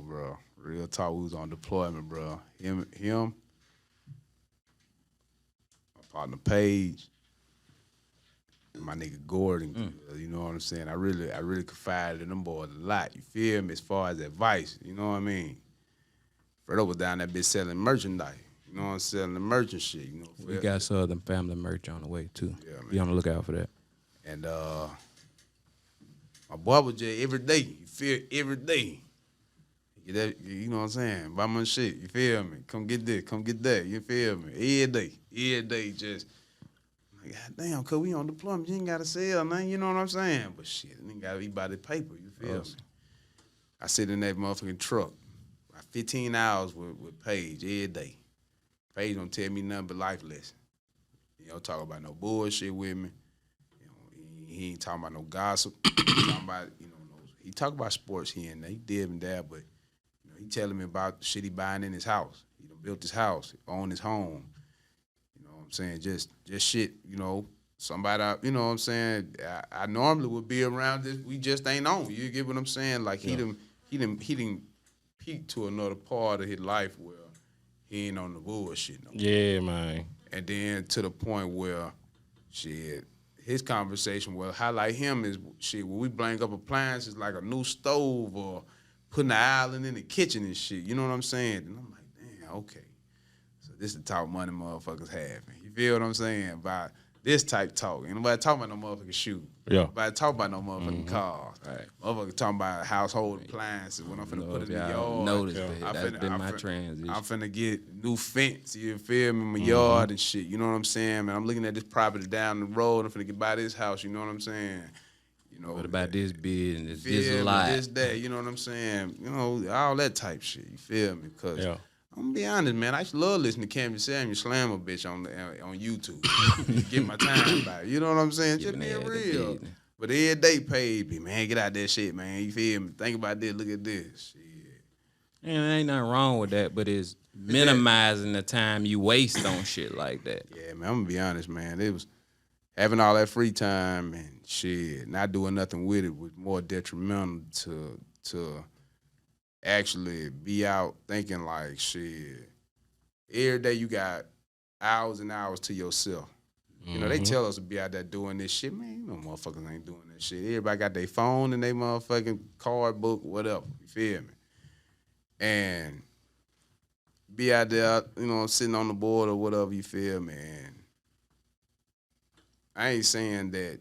bro. Real talk, we was on deployment, bro. Him, my partner Paige, and my nigga Gordon. You know what I'm saying? I really confided in them boys a lot. You feel me? As far as advice, you know what I mean? Fredo was down that bitch selling merchandise. You know what I'm saying? The merchant shit. You know, we got Southern Family merch on the way, too. Yeah, man. Be on the lookout for that. And my boy was just every day. You feel every day. Get that, you know what I'm saying? Buy my shit. You feel me? Come get this. Come get that. You feel me? Every day, just like, God damn, cause we on deployment. You ain't gotta sell nothing. You know what I'm saying? But shit, you ain't gotta eat by the paper. You feel me? I sit in that motherfucking truck, about 15 hours with Paige every day. Paige don't tell me nothing but life lessons. You know, talk about no bullshit with me. He ain't talking about no gossip. He talking about, he talk about sports here and there. He did and that, but he telling me about the shit he buying in his house. He done built his house, owned his home. You know what I'm saying? Just shit, somebody, you know what I'm saying? I normally would be around this. We just ain't on. You get what I'm saying? Like he done peaked to another part of his life where he ain't on the bullshit no more. Yeah, man. And then to the point where, shit, his conversation will highlight him is, shit, when we blank up appliances like a new stove or putting an island in the kitchen and shit, you know what I'm saying? And I'm like, damn, okay. So this is the talk money motherfuckers have. You feel what I'm saying? About this type talk. Ain't nobody talking about no motherfucking shoe. Yeah. Nobody talking about no motherfucking cars. Right. Motherfuckers talking about household appliances when I'm finna put it in the yard. Notice that. That's been my transition. I'm finna get new fence, you feel me, in my yard and shit. You know what I'm saying? Man, I'm looking at this property down the road. I'm finna get by this house, you know what I'm saying? What about this business, feel this me, life? this, that, you know what I'm saying? All that type shit, you feel me? Because I'm gonna be honest, man, I used to love listening to Cammy Samuel slam a bitch on YouTube. Get my time back. You know what I'm saying? Just being real. But every day paid me, man. Get out that shit, man. You feel me? Think about this. Look at this. Shit. And there ain't nothing wrong with that, but it's minimizing the time you waste on shit like that. Yeah, man, I'm gonna be honest, man. It was having all that free time and shit, not doing nothing with it was more detrimental to actually be out thinking like, shit, every day you got hours and hours to yourself. They tell us to be out there doing this shit. Man, motherfuckers ain't doing that shit. Everybody got their phone and their motherfucking card book, whatever. You feel me? And be out there, sitting on the board or whatever, you feel me? And I ain't saying that,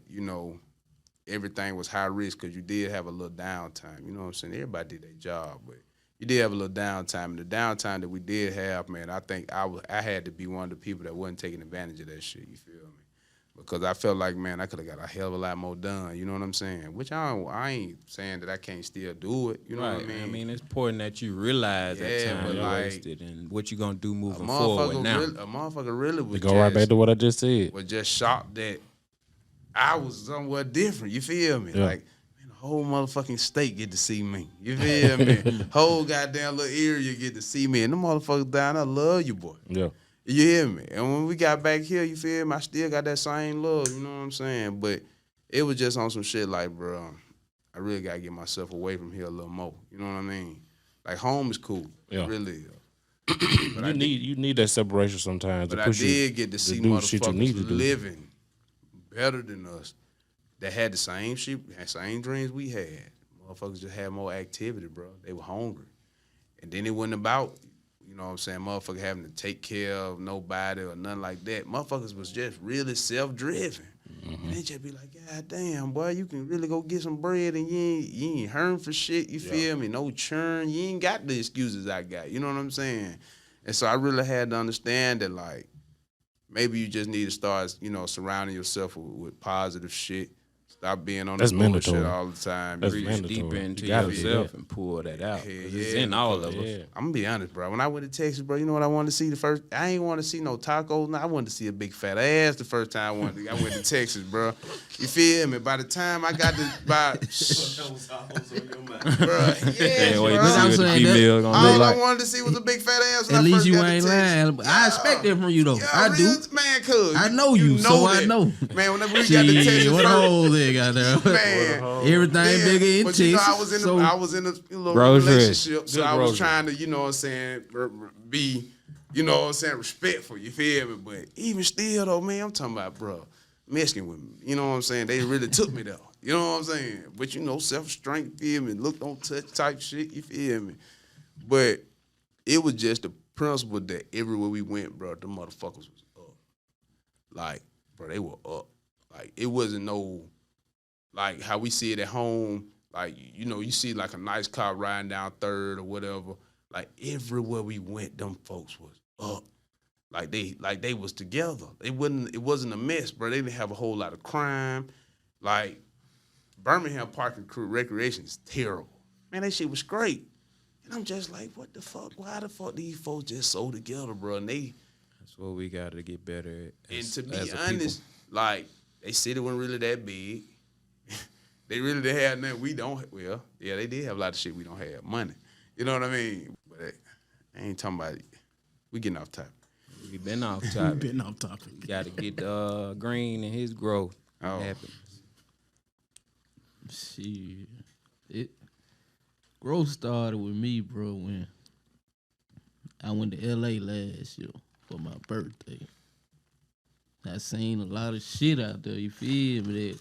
everything was high risk because you did have a little downtime. You know what I'm saying? Everybody did their job, but you did have a little downtime. And the downtime that we did have, man, I think I had to be one of the people that wasn't taking advantage of that shit, you feel me? Because I felt like, man, I could have got a hell of a lot more done, you know what I'm saying? Which I ain't saying that I can't still do it, you know what I mean? I mean, it's important that you realize that time you wasted and what you gonna do moving forward now. A motherfucker really was Go right back to what I just said. Was just shocked that I was somewhat different, you feel me? Yeah. Like, man, the whole motherfucking state get to see me, you feel me? Whole goddamn little area get to see me, and them motherfuckers down there love you, boy. Yeah. You hear me? And when we got back here, you feel me? I still got that same love, you know what I'm saying? But it was just on some shit like, bro, I really got to get myself away from here a little more. You know what I mean? Like, home is cool. Yeah. It really is. You need that separation sometimes. But to I push did get to see do shit you need to motherfuckers do. living better than us that had the same shit, had same dreams we had. Motherfuckers just had more activity, bro. They were hungry. And then it wasn't about, you know what I'm saying, motherfucker having to take care of nobody or nothing like that. Motherfuckers was just really self-driven. And they just be like, God damn, boy, you can really go get some bread and you ain't hurting for shit, you feel me? No churn. You ain't got the excuses I got. You know what I'm saying? And so I really had to understand that, like, maybe you just need to start, surrounding yourself with positive shit. Stop being on That's the bullshit mandatory. all the time. That's Reach mandatory. Deep You into gotta do yourself that. and pull that out. 'Cause Hell it's yeah, in all of us. Yeah. I'm gonna be honest, bro. When I went to Texas, bro, you know what I wanted to see the first? I ain't want to see no tacos. No, I wanted to see a big fat ass the first time I went to Texas, bro. You feel me? By the time I got to bro, Can't wait to bro. see what the saying that- female gonna All look I like. wanted to see was a big fat ass. When At I least first you got to ain't Texas. lying. I expect that from you though. Yeah, I do. real, man. Cuz I know you, so I that. know. Man, whenever we got to Texas, Shit, what a first, hole they got there. man. Everything bigger in but Texas. you know, I was in so a little Grocery. relationship, so Good I was grocery. trying to, you know what I'm saying, be, respectful. You feel me? But even still, though, man, I'm talking about, bro, Mexican women. You know what I'm saying? They really took me there. You know what I'm saying? But self-restraint, you feel me? Look, don't touch type shit. You feel me? But it was just the principle that everywhere we went, bro, the motherfuckers was up. Like, bro, they were up. Like, it wasn't no, like, how we see it at home. Like, you see, like, a nice car riding down Third or whatever. Like, everywhere we went, them folks was up. Like they was together. It wasn't a mess, bro. They didn't have a whole lot of crime. Like, Birmingham Park and Recreation is terrible. Man, that shit was great. And I'm just like, what the fuck? Why the fuck these folks just so together, bro? And That's what we got to get better at. and as- to be as a honest, like, they city wasn't really that big. They really didn't have nothing we don't. Well, yeah, they did have a lot of shit we don't have. Money. You know what I mean? But I ain't talking about it. We getting off topic. people. We been off topic. Been off topic. Got to get Green and his growth Oh. happen. shit. Growth started with me, bro, when I went to LA last year for my birthday. I seen a lot of shit out there, you feel me? That,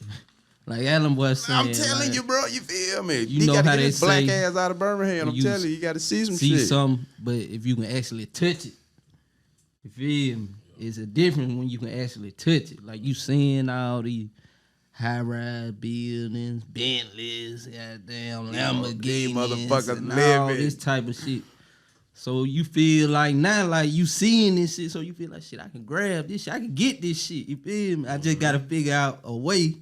like Alan was saying. I'm telling like, you, bro. You feel me? You know gotta how get they his black say ass out of Birmingham. I'm you telling you, you got to see some see shit. something, but if you can actually touch it, you feel me? It's a difference when you can actually touch it. Like you seeing all these high-rise buildings, Bentleys, goddamn these Lamborghinis, motherfuckers and all living. this type of shit. So you feel like now, like you seeing this shit, so you feel like shit. I can grab this shit. I can get this shit. You feel me? I just gotta figure out a way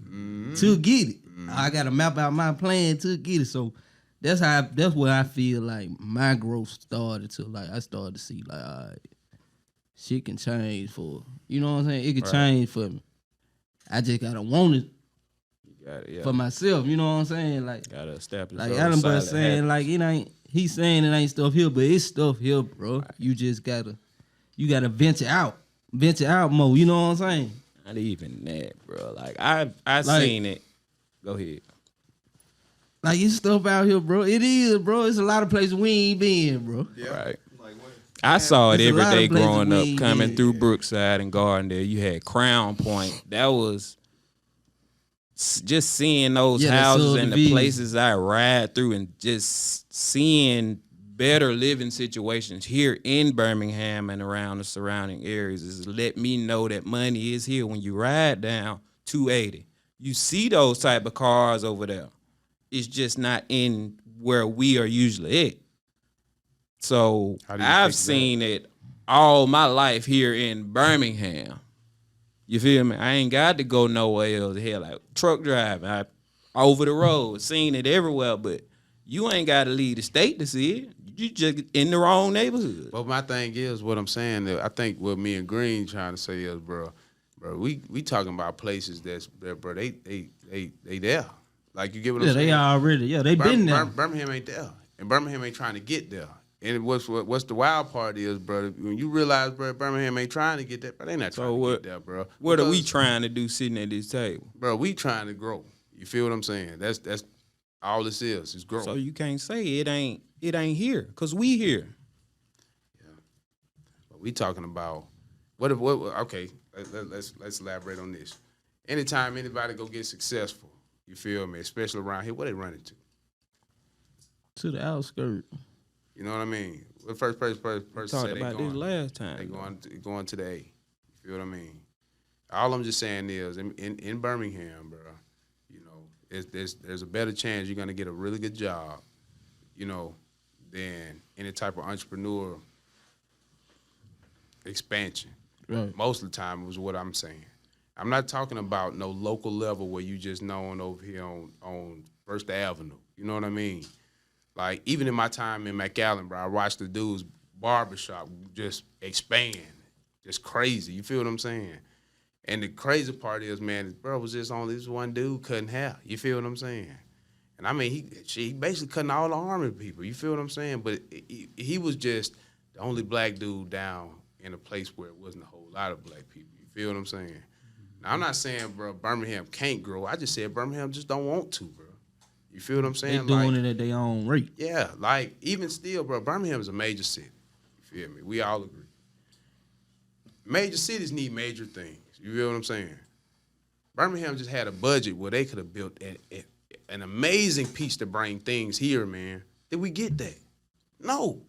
to get it. I gotta map out my plan to get it. So that's where I feel like my growth started to. Like I started to see like, all right, shit can change for, you know what I'm saying? It can change for me. I just gotta want it You got it, for myself. You know what I'm saying? Like Got to establish. like those Adam solid was saying, habits. like it ain't. He's saying it ain't stuff here, but it's stuff here, bro. You just gotta venture out more. You know what I'm saying? Not even that, bro. Like I Like- seen it. Go ahead. Like it's stuff out here, bro. It is, bro. It's a lot of places we ain't been, bro. Right. I saw it There's a every lot of day places growing we up, ain't coming been. through Brookside and Gardendale. You had Crown Point. That was just seeing those Yeah, that houses and the subdivision. places I ride through and just seeing better living situations here in Birmingham and around the surrounding areas is let me know that money is here. When you ride down 280, you see those type of cars over there. It's just not in where we are usually at. So How do you I've fix that? seen it all my life here in Birmingham. You feel me? I ain't got to go nowhere else. Hell, like truck driving, I over the road, seen it everywhere. But you ain't got to leave the state to see it. You just in the wrong neighborhood. But my thing is, what I'm saying, I think what me and Green trying to say is, bro, we talking about places bro, they there. Like, you get what I'm Yeah, saying? they already. Yeah, they been there. Birmingham ain't there, and Birmingham ain't trying to get there. And what's the wild part is, bro, when you realize, bro, Birmingham ain't trying to get there, bro, they not trying to get there, bro. What are we Because, trying to do sitting at this table? bro? We trying to grow. You feel what I'm saying? That's all this is growth. So you can't say it ain't here, cause we here. But we talking about okay, let's elaborate on this. Anytime anybody go get successful, you feel me, especially around here, what they running to? To the outskirts. You know what I mean? The first person Talked say they about this going, last they time. going to the A. You feel what I mean? All I'm just saying is, in Birmingham, bro, you know, there's a better chance you're gonna get a really good job, you know, than any type of entrepreneur expansion. Right. Most of the time was what I'm saying. I'm not talking about no local level where you just known over here on First Avenue. You know what I mean? Like, even in my time in McAllen, bro, I watched the dudes barbershop just expand. Just crazy. You feel what I'm saying? And the crazy part is, man, bro, was just only this one dude cutting hair. You feel what I'm saying? And I mean, he basically cutting all the army people. You feel what I'm saying? But he was just the only black dude down in a place where it wasn't a whole lot of black people. You feel what I'm saying? Now, I'm not saying, bro, Birmingham can't grow. I just said Birmingham just don't want to, bro. You feel what I'm They saying? doing it at their own rate. Yeah, like, even still, bro, Birmingham is a major city. You feel me? We all agree. Major cities need major things. You feel what I'm saying? Birmingham just had a budget where they could have built an amazing piece to bring things here, man. Did we get that? No.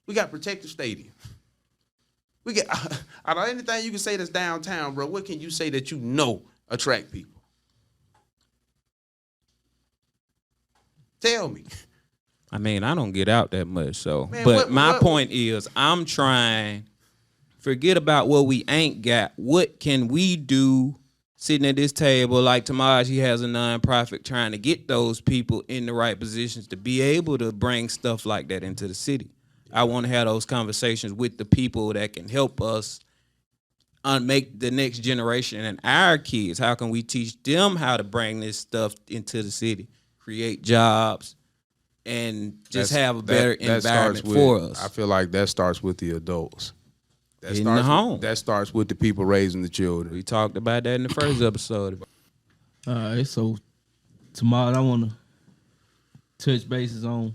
We got Protective Stadium. We get, out of anything you can say that's downtown, bro, what can you say that you know attract people? Tell me. I mean, I don't get out that much, so. Man, but what- my what- point is, I'm trying. Forget about what we ain't got. What can we do sitting at this table? Like Tamaj, he has a nonprofit trying to get those people in the right positions to be able to bring stuff like that into the city. I want to have those conversations with the people that can help us make the next generation and our kids. How can we teach them how to bring this stuff into the city, create jobs, and just have a better environment for us? I feel like that starts with the adults. That In starts the home. That starts with the people raising the children. We talked about that in the first episode. All right, so tomorrow I want to touch bases on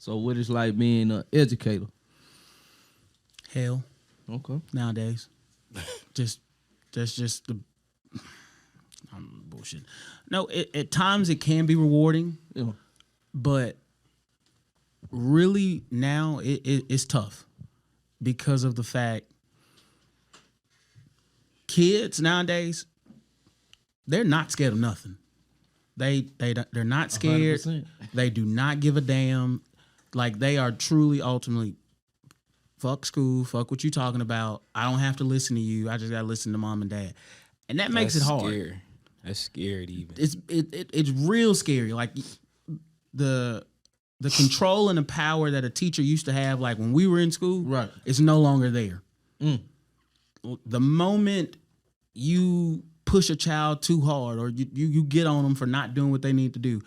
what it's like being an educator. Hell, Okay. nowadays. That's just the bullshit. No, at times it can be rewarding, Yeah. but really now it's tough because of the fact kids nowadays, they're not scared of nothing. They're not scared. 100%. They do not give a damn. Like, they are truly ultimately fuck school, fuck what you talking about. I don't have to listen to you. I just gotta listen to mom and dad. And that makes it hard. Scary. That's scary even. It's real scary. Like, the control and the power that a teacher used to have, like when we were in school, Right. it's no longer there. Mm. The moment you push a child too hard or you get on them for not doing what they need to do,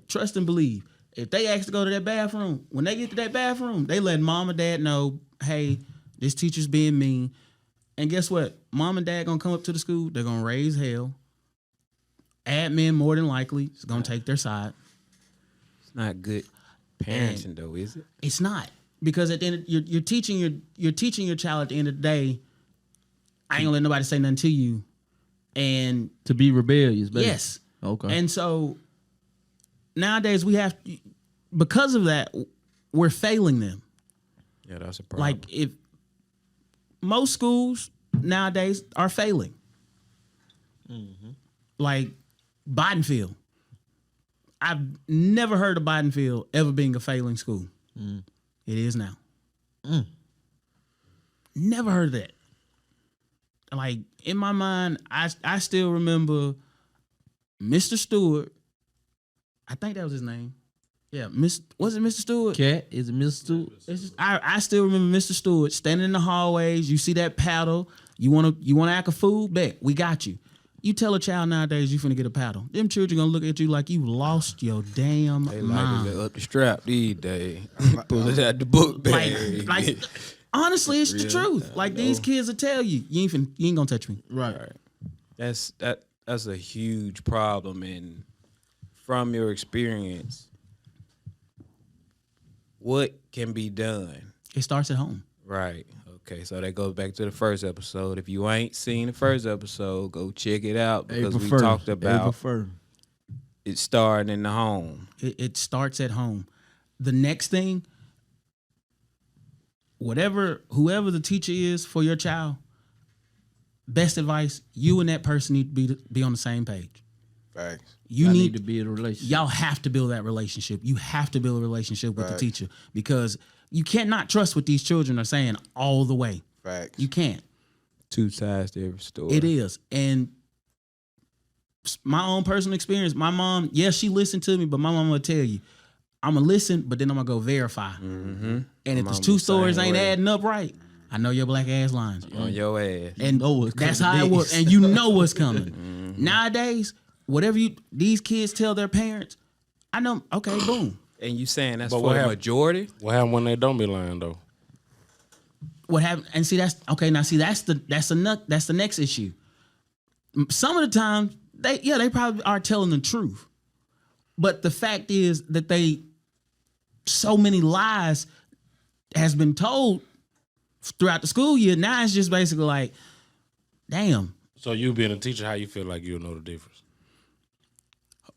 trust and believe. If they ask to go to that bathroom, when they get to that bathroom, they let mom and dad know, hey, this teacher's being mean. And guess what? Mom and dad gonna come up to the school, they're gonna raise hell. Admin, more than likely, is gonna take their side. It's not good parenting though, is it? It's not, because at the end you're teaching your child at the end of the day. I ain't gonna let nobody say nothing to you, and To be rebellious, baby. yes, Okay. and so nowadays we have, because of that, we're failing them. Yeah, that's a problem. Like, if most schools nowadays are failing, like Bidenfield. I've never heard of Bidenfield ever being a failing school. It is now. Never heard of that. Like, in my mind, I still remember Mr. Stewart. I think that was his name. Yeah, was it Mr. Stewart? Cat, is it Mr. Stewart? It's just, I still remember Mr. Stewart standing in the hallways. You see that paddle. You wanna act a fool? Bet we got you. You tell a child nowadays you finna get a paddle. Them children gonna look at you like you lost your damn they mind. like it up the strap these days. Pull it out the book bag. Like honestly, it's the truth. Like, these kids will tell you, you ain't gonna touch me. Right. That's a huge problem. And from your experience, what can be done? It starts at home. Right. Okay. So that goes back to the first episode. If you ain't seen the first episode, go check it out, because we talked about it starting in the home. It starts at home. The next thing, whoever the teacher is for your child, best advice: you and that person need to be on the same page. Facts. You I need to build a relationship. Y'all have to build that relationship. You have to build a relationship with the teacher because you cannot trust what these children are saying all the way. Facts. You can't. Two sides to every story. It is. And my own personal experience, my mom, yes, she listened to me, but my mom will tell you, I'm going to listen, but then I'm going to go verify. Mm-hmm. And if Mom the two the stories same ain't way. adding up right, I know your black ass lines. On your ass. And that's how it was. And you know what's coming. Nowadays, whatever these kids tell their parents, I know, okay, boom. And you saying that's But for what the happened- majority? What happened when they don't be lying though? What happened? And see, that's okay. Now, see, that's the next issue. Some of the time, they probably are telling the truth, but the fact is that so many lies has been told throughout the school year. Now it's just basically like, damn. So you being a teacher, how you feel like you'll know the difference?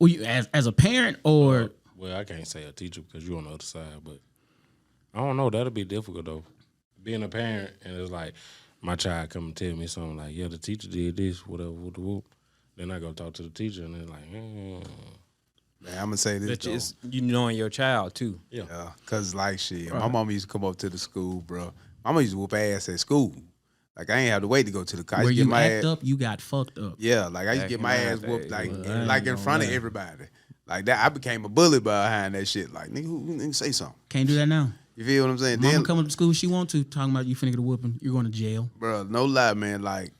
Well, you as a parent or Well, I can't say a teacher because you're on the other side, but I don't know. That'll be difficult though. Being a parent and it's like my child come and tell me something like, yeah, the teacher did this, whatever, whoop, whoop. Then I go talk to the teacher and they're like, Man, I'm gonna say this But though. it's you knowing your child too. Yeah, cause like shit, my mama used to come up to the school, bro. Mama used to whoop ass at school. Like I ain't have to wait to go to the car. I where used to get you my act ass. up, you got fucked up. Yeah, like I used to Back get in my my ass day, whooped like well, like in front of everybody. Like that, I became a bully behind that shit. Like nigga, who nigga say something? Can't do that now. You feel what I'm saying? Mama Then, come up to school, she want to talking about you finna get a whooping. You're going to jail. bro, no lie, man. Like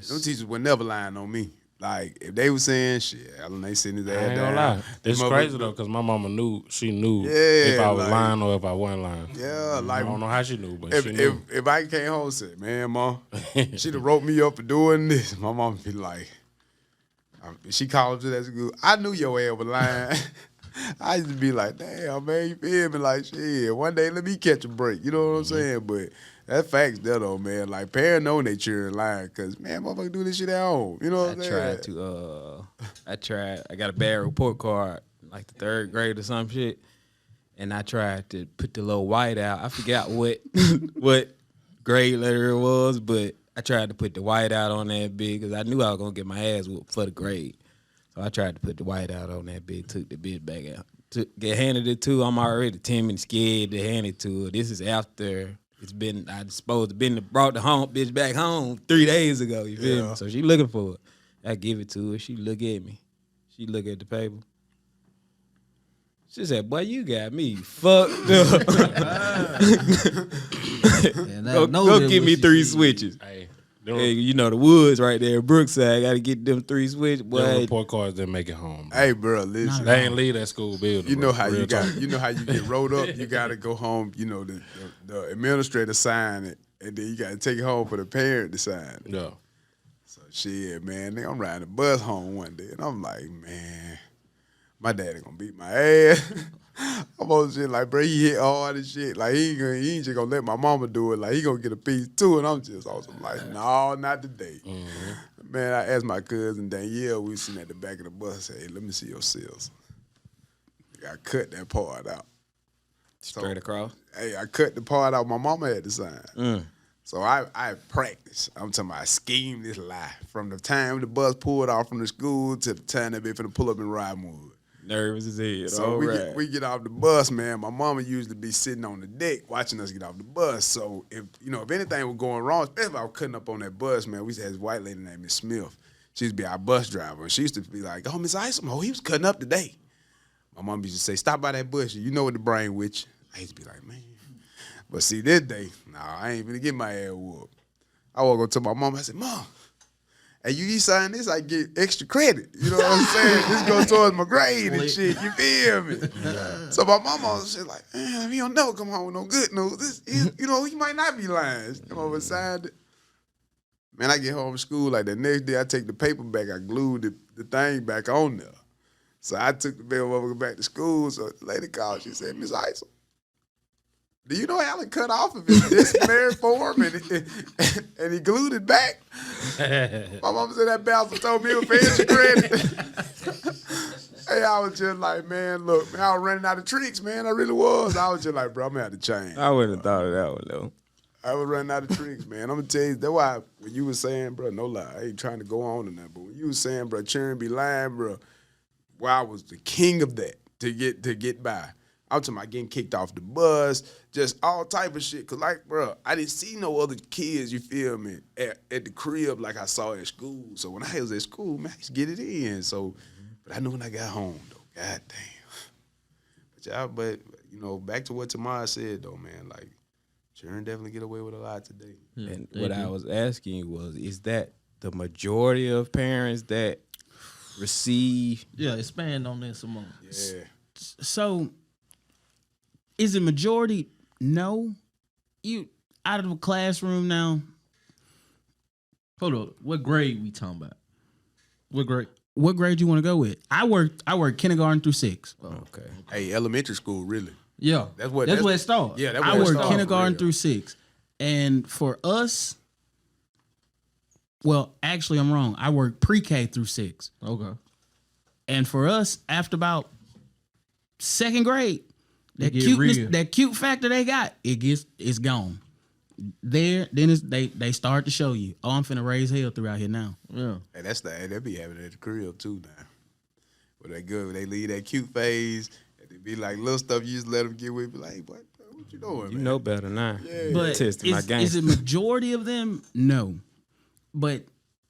them teachers were never lying on me. Like if they was saying shit, they sitting his I ass ain't down. gonna lie. It's Them crazy motherfuckers- though, cause my mama knew Yeah, if I was like- lying or if I wasn't lying. Yeah, I like don't know how she knew, but if, she knew. if I came home and said, man, mom, she'd have wrote me up for doing this. My mom would be like, she called to that school. I knew your ass was lying. I used to be like, damn, man, you feel me? Like, shit, one day let me catch a break. You know what I'm saying? But that fact's there, though, man. Like, parents know they cheering lying because, man, motherfucker do this shit at home. You know what I'm saying? I got a bad report card, like the third grade or some shit. And I tried to put the little white out. I forgot what what grade letter it was, but I tried to put the white out on that big because I knew I was gonna get my ass whooped for the grade. So I tried to put the white out on that big, took the bitch back out. Get handed it to. I'm already timid and scared to hand it to her. This is after I supposed to brought the bitch back home 3 days ago. You feel me? So she looking for it. I give it to her. She look at me. She look at the paper. She said, boy, you got me fucked up. Go give me 3 switches. Hey, Hey, you know the woods right there, Brookside. Got to get them 3 switches. them Boy, report cards didn't make it home. Bro. Hey, bro, listen. They ain't leave that school building. You know bro. how Real you talk. got. You know how you get rolled up. You got to go home. You know the administrator sign it, and then you got to take it home for the parent to sign it. Yeah. So shit, man. Nigga, I'm riding the bus home one day, and I'm like, man, my daddy gonna beat my ass. I'm on shit like, bro, he hit hard and shit. Like he ain't just gonna let my mama do it. Like he gonna get a piece too, and I'm just awesome. Like, no, not today. Man, I asked my cousin Danielle. We was sitting at the back of the bus. I said, hey, let me see your seals. I cut that part out. straight across. Hey, I cut the part out my mama had to sign. So I practiced. I'm talking about I schemed this lie from the time the bus pulled off from the school to the time they be finna pull up in Ridewood. Nervous as hell. So we get off the bus, man. My mama usually be sitting on the deck watching us get off the bus. So if anything was going wrong, especially if I was cutting up on that bus, man, we used to have this white lady named Miss Smith. She used to be our bus driver. And she used to be like, oh, Miss Isom, he was cutting up today. My mom used to say, stop by that bush. You know what the brain with you. I used to be like, man. But see, this day, I ain't finna get my ass whooped. I walk up to my mom, I said, Mom, hey, you sign this, I get extra credit. You know what I'm saying? This goes towards my grade and shit. You feel me? So my mama was like, man, he don't never come home with no good news. He might not be lying. Come over signed it. Man, I get home from school, like the next day I take the paper back, I glued the thing back on there. So I took the paper over back to school. So the lady called, she said, Miss Isom, do you know how to cut off of his disciplinary form and he glued it back? My mama said that bastard told me it was for extra credit. Hey, I was just like, man, look, man, I was running out of tricks, man. I really was. I was just like, bro, I'm gonna have to change. I wouldn't have thought of that one though. I was running out of tricks, man. I'm gonna tell you, that's why when you was saying, bro, no lie, I ain't trying to go on in that, but when you was saying, bro, cheering be lying, bro, I was the king of that to get by. I'm talking about getting kicked off the bus, just all type of shit. Cause like, bro, I didn't see no other kids, you feel me, at the crib like I saw at school. So when I was at school, man, I used to get it in. So, but I knew when I got home, though, god damn. But you know, back to what Tamar said, though, man, like, Sharon definitely get away with a lot today. Yeah, And they what do. I was asking you was, is that the majority of parents that receive? Yeah, expand on that some more. Yeah. So, is it majority? No. You out of the classroom now. Hold on, what grade we talking about? What grade? What grade you want to go with? I work kindergarten through 6. Okay. Hey, elementary school, really. Yeah, That's where it starts. Yeah, that's I where it work starts, kindergarten for real. through 6. And for us, well, actually I'm wrong. I work pre-K through 6. Okay. And for us, after about 2nd grade, that get cuteness, real. that cute factor they got, it's gone. There, then they start to show you, oh, I'm finna raise hell throughout here now. Yeah. Hey, they be having it at the crib too now. But they good when they leave that cute phase, and they be like little stuff you just let them get with. Be like, hey, what you doing, You man? know better now. But Testing my game. is it majority of them? No. But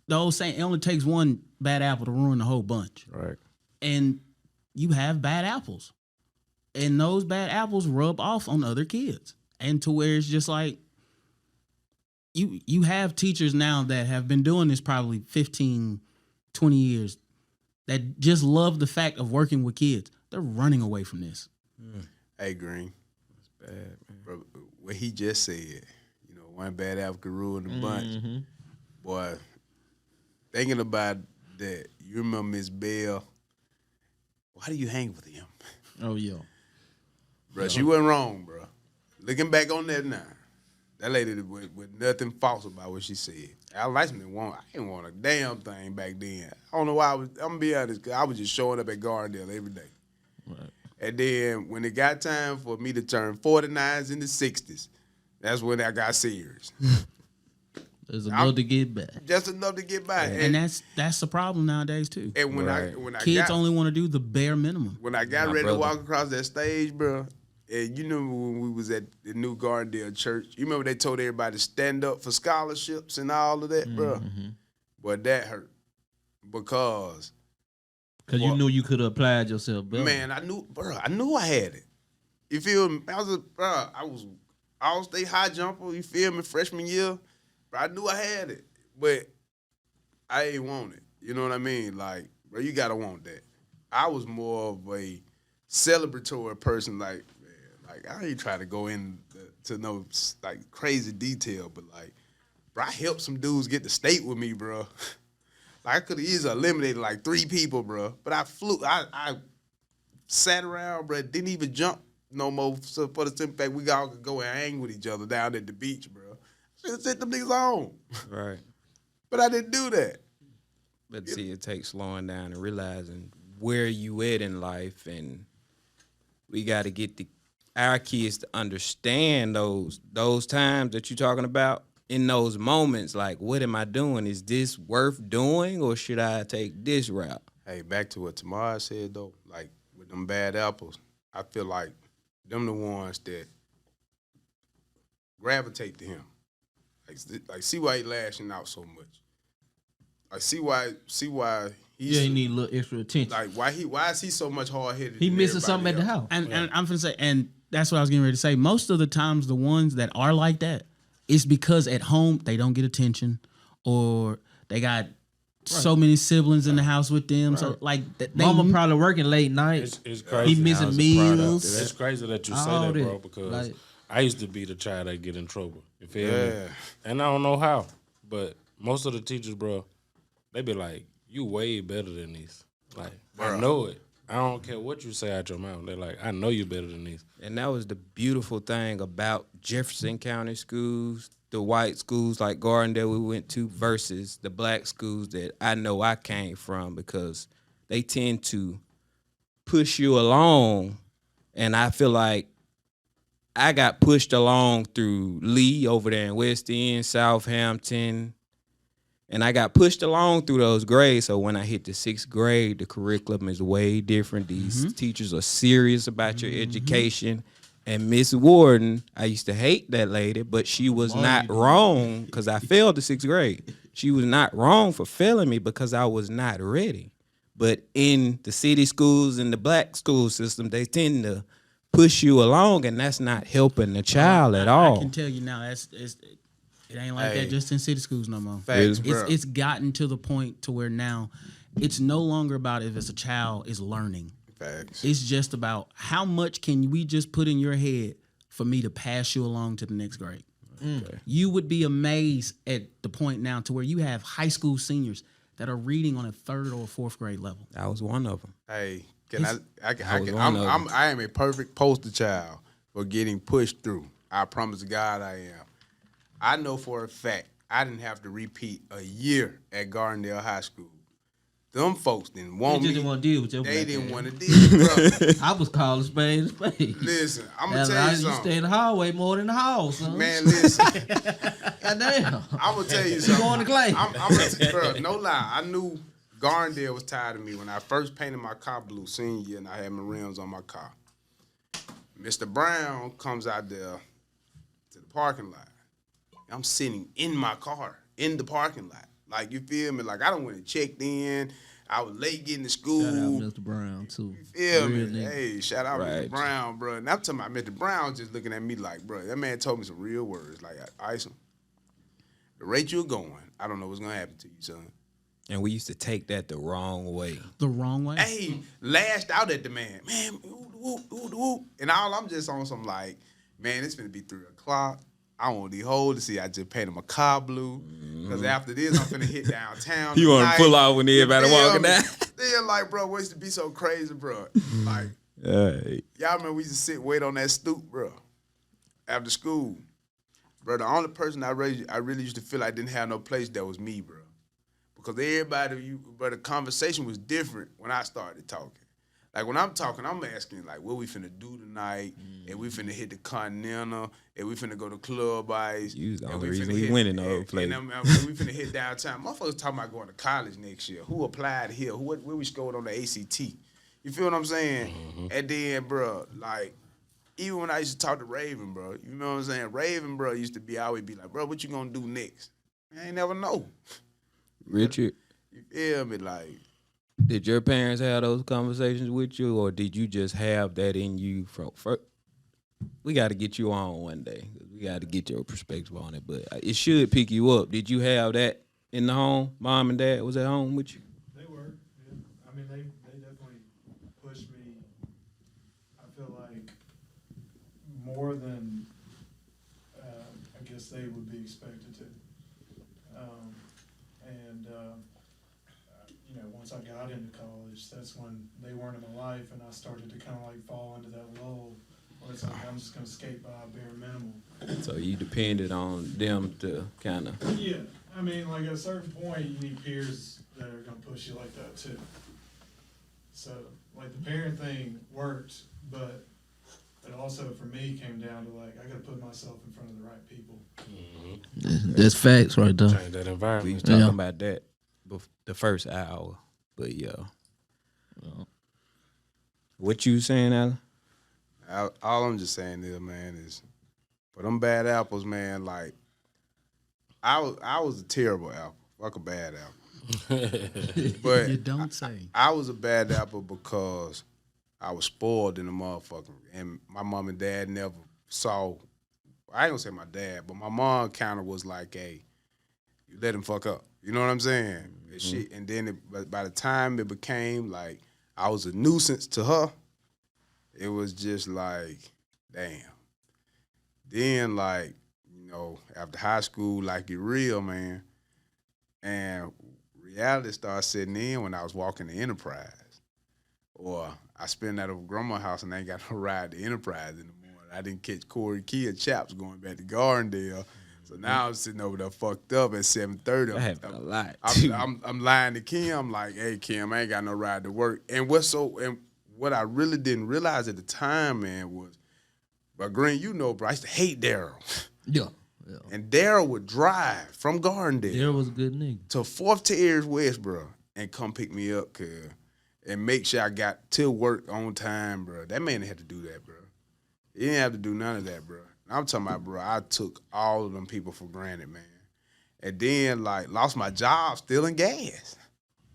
the old saying, it only takes one bad apple to ruin the whole bunch. Right. And you have bad apples. And those bad apples rub off on other kids. And to where it's just like, you have teachers now that have been doing this probably 15, 20 years that just love the fact of working with kids. They're running away from this. Hey, Green, Bad, man. bro, what he just said, you know, one bad apple could ruin the bunch. Boy, thinking about that, you remember Miss Bell? Why do you hang with him? Oh yeah. Bro, she wasn't wrong, bro. Looking back on that now, that lady with nothing false about what she said. Al Weissman I didn't want a damn thing back then. I don't know why I'm gonna be honest, 'cause I was just showing up at Gardendale every day. Right. And then when it got time for me to turn 49s in the 60s, that's when I got serious. There's enough to get back. Just enough to get by. And that's the problem nowadays too. And when Right. I Kids got, only want to do the bare minimum. when I got My ready brother. to walk across that stage, bro, and you know when we was at the New Gardendale Church, you remember they told everybody to stand up for scholarships and all of that, bro? But that hurt because, Because you knew you could have applied yourself better. man, I knew I had it. You feel me? I was all-state high jumper, you feel me, freshman year. Bro, I knew I had it, but I ain't want it. You know what I mean? Like, bro, you gotta want that. I was more of a celebratory person, like, man, like I ain't trying to go into no like crazy detail, but like, bro, I helped some dudes get to state with me, bro. Like I could have easily eliminated like 3 people, bro. But I flew, I sat around, bro, didn't even jump no more. So for the simple fact we all could go and hang with each other down at the beach, bro. Should have sent them niggas home. Right. But I didn't do that. But see, it takes slowing down and realizing where you at in life, and we got to get our kids to understand those times that you're talking about. In those moments, like, what am I doing? Is this worth doing, or should I take this route? Hey, back to what Tamara said though, like with them bad apples, I feel like them the ones that gravitate to him. Like see why he lashing out so much. Like see why he's Yeah, he need a little extra attention. like why is he so much hard headed? He missing something at the house. And I'm finna say, and that's what I was getting ready to say. Most of the times, the ones that are like that, it's because at home they don't get attention, or they got so many siblings in the house with them. So like, they Mama probably working late nights. It's crazy. He missing How's the product? meals. It's crazy that you say All that, bro, that. because Like- I used to be the child that get in trouble. You feel Yeah. me? And I don't know how, but most of the teachers, bro, they be like, "You way better than these." Like, I know it. I don't care what you say out your mouth. They're like, "I know you better than these." And that was the beautiful thing about Jefferson County schools, the white schools like Gardendale we went to, versus the black schools that I know I came from, because they tend to push you along. And I feel like I got pushed along through Lee over there in West End, Southampton, and I got pushed along through those grades. So when I hit the 6th grade, the curriculum is way different. These teachers are serious about your education. And Miss Warden, I used to hate that lady, but she was not wrong because I failed the 6th grade. She was not wrong for failing me because I was not ready. But in the city schools and the black school system, they tend to push you along, and that's not helping the child at all. I can tell you now, it ain't like Hey. that just in city schools no more. Facts, bro. It's gotten to the point to where now it's no longer about if it's a child is learning. Facts. It's just about how much can we just put in your head for me to pass you along to the next grade. You would be amazed at the point now to where you have high school seniors that are reading on a 3rd or 4th grade level. I was one of them. Hey, was one of them. I am a perfect poster child for getting pushed through. I promise to God I am. I know for a fact I didn't have to repeat a year at Gardendale High School. Them folks didn't want They me. just didn't want to deal with your They black didn't ass. want to deal, bro. I was calling spade a spade. Listen, I'm Hell, gonna tell I you used to stay something. in the hallway more than the hall, son. Man, listen, Goddamn. I'm gonna tell you You something. going to clay? Bro, no lie. I knew Gardendale was tired of me when I first painted my car blue senior year and I had my rims on my car. Mr. Brown comes out there to the parking lot. I'm sitting in my car in the parking lot. Like, you feel me? Like, I don't want to checked in. I was late getting to school. Shout out Mr. Brown, too. Feel Real me? nigga. Hey, shout out Right. Mr. Brown, bro. And I'm talking about Mr. Brown just looking at me like, bro, that man told me some real words. Like, Isom, the rate you're going, I don't know what's going to happen to you, son. And we used to take that the wrong way. The wrong way. Hey, lashed out at the man. Man, whoop, whoop, whoop. And all I'm just on some like, man, it's finna be 3 o'clock. I want the whole to see I just painted my car blue. Because after this, I'm finna hit downtown. You wanna tonight. pull off when everybody You feel walking me? down? Then like, bro, we used to be so crazy, bro. Like, Hey. y'all remember we used to sit and wait on that stoop, bro, after school. Bro, the only person I really used to feel like didn't have no place that was me, bro. Because everybody, but the conversation was different when I started talking. Like when I'm talking, I'm asking like, what we finna do tonight? And we finna hit the Continental, and we finna go to Club Ice. You was the and only we reason finna we hit- went in the old and- place. And we finna hit downtown. Motherfuckers talking about going to college next year. Who applied here? Where we scored on the ACT? You feel what I'm saying? And then, bro, like, even when I used to talk to Raven, bro, you know what I'm saying? Raven, bro, used to be always be like, bro, what you gonna do next? I ain't never know. Richard, You feel me? Like, did your parents have those conversations with you, or did you just have that in you from first? We got to get you on one day. We got to get your perspective on it, but it should pick you up. Did you have that in the home? Mom and dad was at home with you? They were, yeah. I mean, they definitely pushed me, I feel like, more than I guess they would be expected to. You know, once I got into college, that's when they weren't in my life, and I started to kind of like fall into that lull where it's like I'm just going to skate by bare minimum. So you depended on them to kind of. Yeah, I mean, like at a certain point, you need peers that are gonna push you like that too. So, like the parent thing worked, but it also for me came down to like I gotta put myself in front of the right people. That's facts right there. Change that We environment. was talking Yeah. about that the first hour, but yeah. What you saying, Alan? all I'm just saying is, man, is for them bad apples, man, like, I was a terrible apple. Fuck a bad apple. But You don't say. I was a bad apple because I was spoiled in the motherfucker. And my mom and dad never saw, I ain't gonna say my dad, but my mom kind of was like, hey, you let him fuck up. You know what I'm saying? And shit. And then by the time it became like I was a nuisance to her, it was just like, damn. Then like, you know, after high school, like get real, man. And reality started setting in when I was walking the Enterprise. Or I spent at a grandma's house and I ain't got no ride to Enterprise anymore. I didn't catch Corey Key or Chaps going back to Gardendale. So now I'm sitting over there fucked up at 7:30. That happened a lot, too. I'm lying to Kim. I'm like, hey Kim, I ain't got no ride to work. And what I really didn't realize at the time, man, was But Green, you know, bro, I used to hate Daryl. Yeah. And Daryl would drive from Gardendale Daryl was a good nigga. to 4th to Ayers West, bro, and come pick me up, cuz, and make sure I got to work on time, bro. That man had to do that, bro. He didn't have to do none of that, bro. I'm talking about, bro, I took all of them people for granted, man. And then, like, lost my job stealing gas.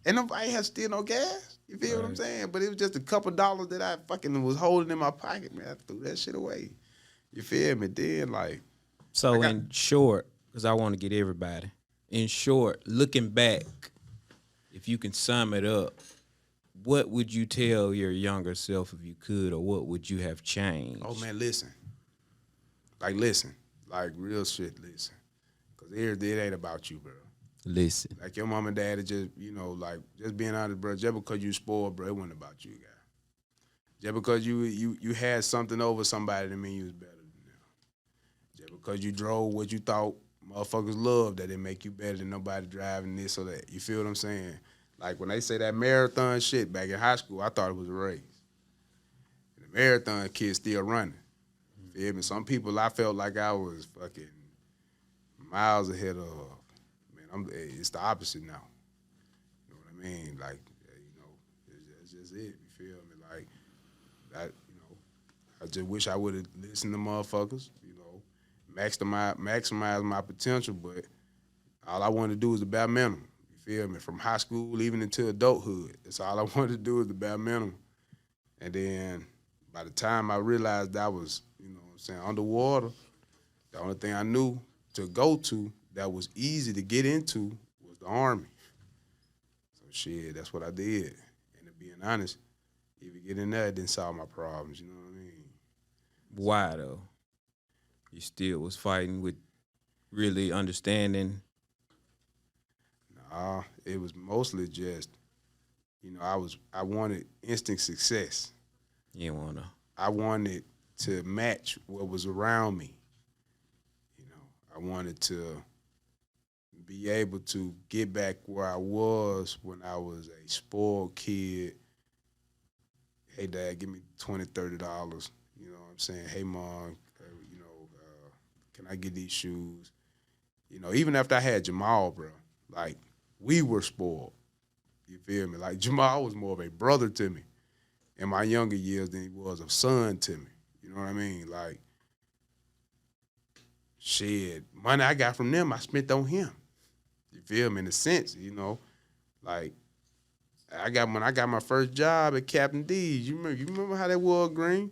And nobody had to steal no gas. You feel what I'm saying? But it was just a couple dollars that I fucking was holding in my pocket, man. I threw that shit away. You feel me? Then, like, So in short, because I want to get everybody, in short, looking back, if you can sum it up, what would you tell your younger self if you could, or what would you have changed? oh, man, listen. Like, real shit, listen. Because it ain't about you, bro. Listen. Like, your mom and dad are just, you know, like, just being honest, bro, just because you spoiled, bro, it wasn't about you, guy. Just because you had something over somebody didn't mean you was better than them. Just because you drove what you thought motherfuckers loved, that didn't make you better than nobody driving this or that. You feel what I'm saying? Like, when they say that marathon shit back in high school, I thought it was a race. And the marathon kids still running. You feel me? Some people, I felt like I was fucking miles ahead of. Man, it's the opposite now. You know what I mean? Like, you know, it's just it. You feel me? Like, that, you know, I just wish I would have listened to motherfuckers, you know, maximize my potential, but all I wanted to do was the bare minimum. You feel me? From high school even into adulthood. That's all I wanted to do was the bare minimum. And then by the time I realized I was, you know what I'm saying, underwater, the only thing I knew to go to that was easy to get into was the Army. So shit, that's what I did. And to being honest, even getting there, it didn't solve my problems, you know what I mean? Why though? You still was fighting with really understanding. Nah, it was mostly just, you know, I wanted instant success. You didn't wanna. I wanted to match what was around me. You know, I wanted to be able to get back where I was when I was a spoiled kid. Hey, Dad, give me $20, $30. You know what I'm saying? Hey, Mom, you know, can I get these shoes? You know, even after I had Jamal, bro, like, we were spoiled. You feel me? Like, Jamal was more of a brother to me in my younger years than he was a son to me. You know what I mean? Like, shit, money I got from them, I spent on him. You feel me? In a sense, you know, like, when I got my first job at Captain D's, you remember how that was, Green?